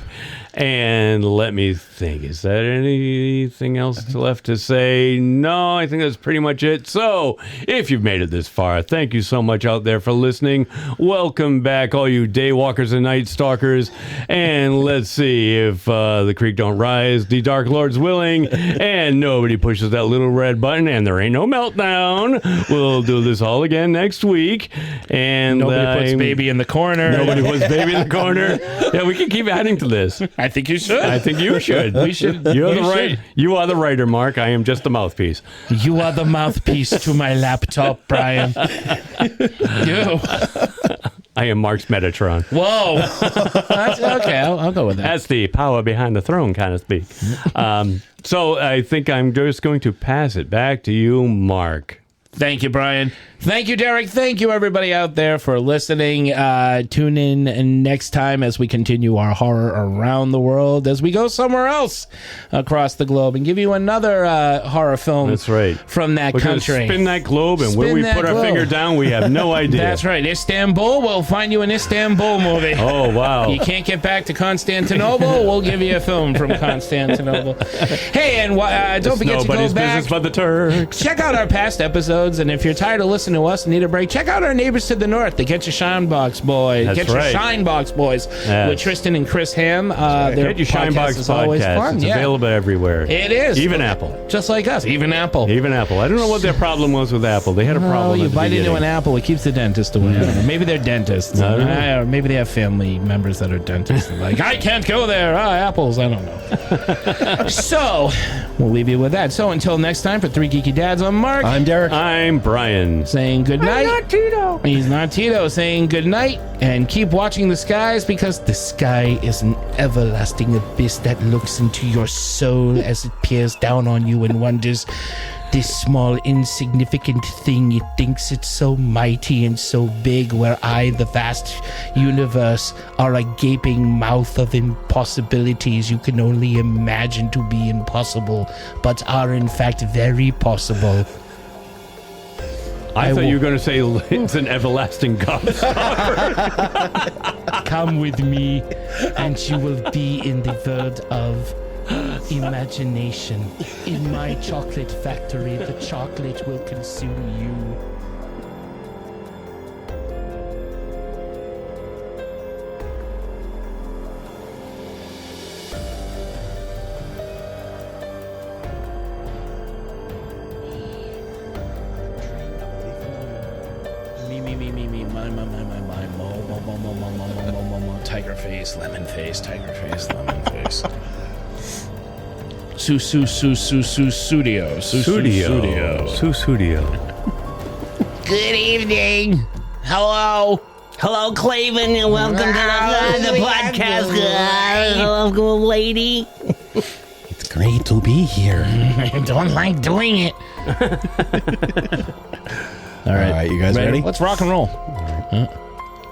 And let me think. Is there anything else left to say? No, I think that's pretty much it. So, if you've made it this far, thank you so much out there for listening. Welcome back, all you daywalkers and night stalkers. And let's see if the creek don't rise, the Dark Lord's willing, and nobody pushes that little red button, and there ain't no meltdown. We'll do this all again next week. And nobody puts baby in the corner. Nobody puts baby in the corner. Yeah, we can keep adding to this. I think you should. I think you should. We should. You are the writer, Mark. I am just the mouthpiece. You are the mouthpiece to my laptop, Brian. You. I am Mark's Metatron. Whoa. That's, okay, I'll go with that. That's the power behind the throne, kind of speak. So I think I'm just going to pass it back to you, Mark. Thank you, Brian. Thank you, Derek. Thank you, everybody out there, for listening. Tune in next time as we continue our horror around the world, as we go somewhere else across the globe and give you another horror film. That's right. From that We're country. Spin that globe, and where we put our finger down, we have no idea. That's right. Istanbul, we'll find you an Istanbul movie. Oh, wow. You can't get back to Constantinople, we'll give you a film from Constantinople. Hey, and don't forget to go back. Nobody's business but the Turks. Check out our past episodes, and if you're tired of listening to us and need a break, check out our neighbors to the north, the Get Your Shine Box Boys. That's Get Your right. Shine Box Boys with Tristan and Chris Ham. Their Get Your Shine Box is always podcast. fun. It's available everywhere. It is. Even Apple. Just like us. Even Apple. Even Apple. I don't know what their problem was with Apple. They had a problem. You at the bite into beginning. an apple, it keeps the dentist away. I don't know. Maybe they're dentists. I don't know. Or maybe they have family members that are dentists. They're like, I can't go there. Apples. I don't know. So, we'll leave you with that. So, until next time, for Three Geeky Dads, I'm Mark. I'm Derek. I'm Brian. Saying good night. I'm not Tito. He's not Tito. Saying good night. And keep watching the skies, because the sky is an everlasting abyss that looks into your soul as it peers down on you and wonders, this small insignificant thing, it thinks it's so mighty and so big, where I, the vast universe, are a gaping mouth of impossibilities you can only imagine to be impossible, but are in fact very possible. I thought you were going to say it's an everlasting gobstopper. Come with me, and you will be in the world of imagination. In my chocolate factory, the chocolate will consume you. Tiger face, lemon face, tiger face, lemon face. Studio. Good evening. Hello. Hello, Clavin, and welcome to the podcast. Hello, lady. It's great to be here. I don't like doing it. All right, you guys ready? Let's rock and roll.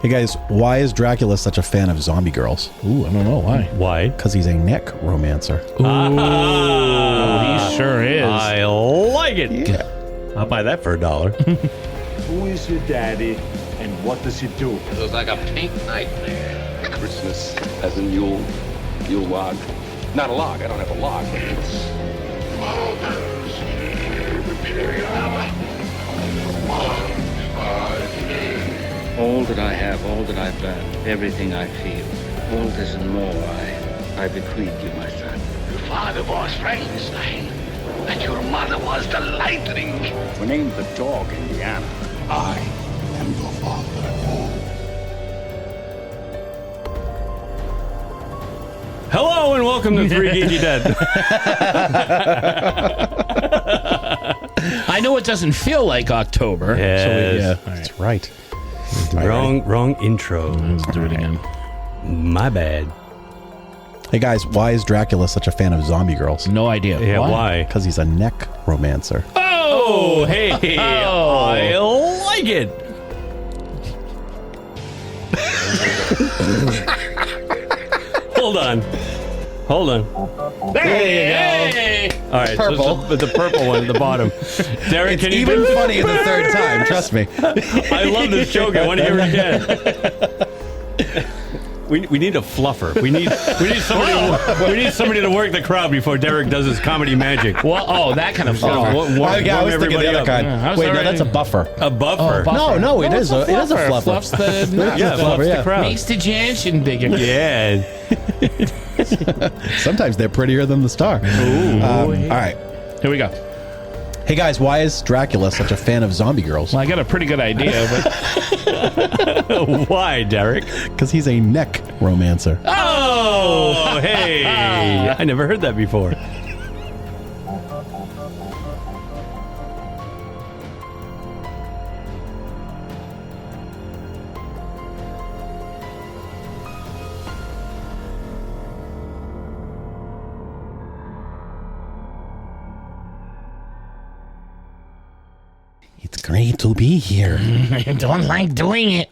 Hey guys, why is Dracula such a fan of zombie girls? Ooh, I don't know why. Why? Because he's a neck romancer. Ooh, he sure is. I like it. Yeah. I'll buy that for $1. Who is your daddy, and what does he do? It was like a pink nightmare. Christmas as a Yule log. Not a log, I don't have a log. All that I have, all that I've learned, everything I feel, all this and more I bequeath you, my son. Your father was Frankenstein, and your mother was the Lightning. We named the dog Indiana. I am your father. Hello and welcome to Three Geeky Dead. I know it doesn't feel like October. Yes. So That's right. Wrong intro. Let's do it again. My bad. Hey guys, why is Dracula such a fan of zombie girls? No idea. Yeah, why? Because he's a neck romancer. Oh, hey, I like it. Hold on. There you go. All right, Purple. So the purple one at the bottom. Derek, It's can you even do funnier the third time, trust me. I love this joke. I want to hear it again. We need a fluffer. We need somebody to work the crowd before Derek does his comedy magic. Well, that kind of fluffer. I was thinking the other kind. Wait, no, that's a buffer. A buffer. No, it is a fluffer. Fluffs the fluffs the crowd. Makes the Jansen bigger. Yeah. Sometimes they're prettier than the star. All right. Here we go. Hey guys, why is Dracula such a fan of zombie girls? Well, I got a pretty good idea, but why, Derek? Because he's a neck romancer. Oh, hey! I never heard that before. It's great to be here. I don't like doing it.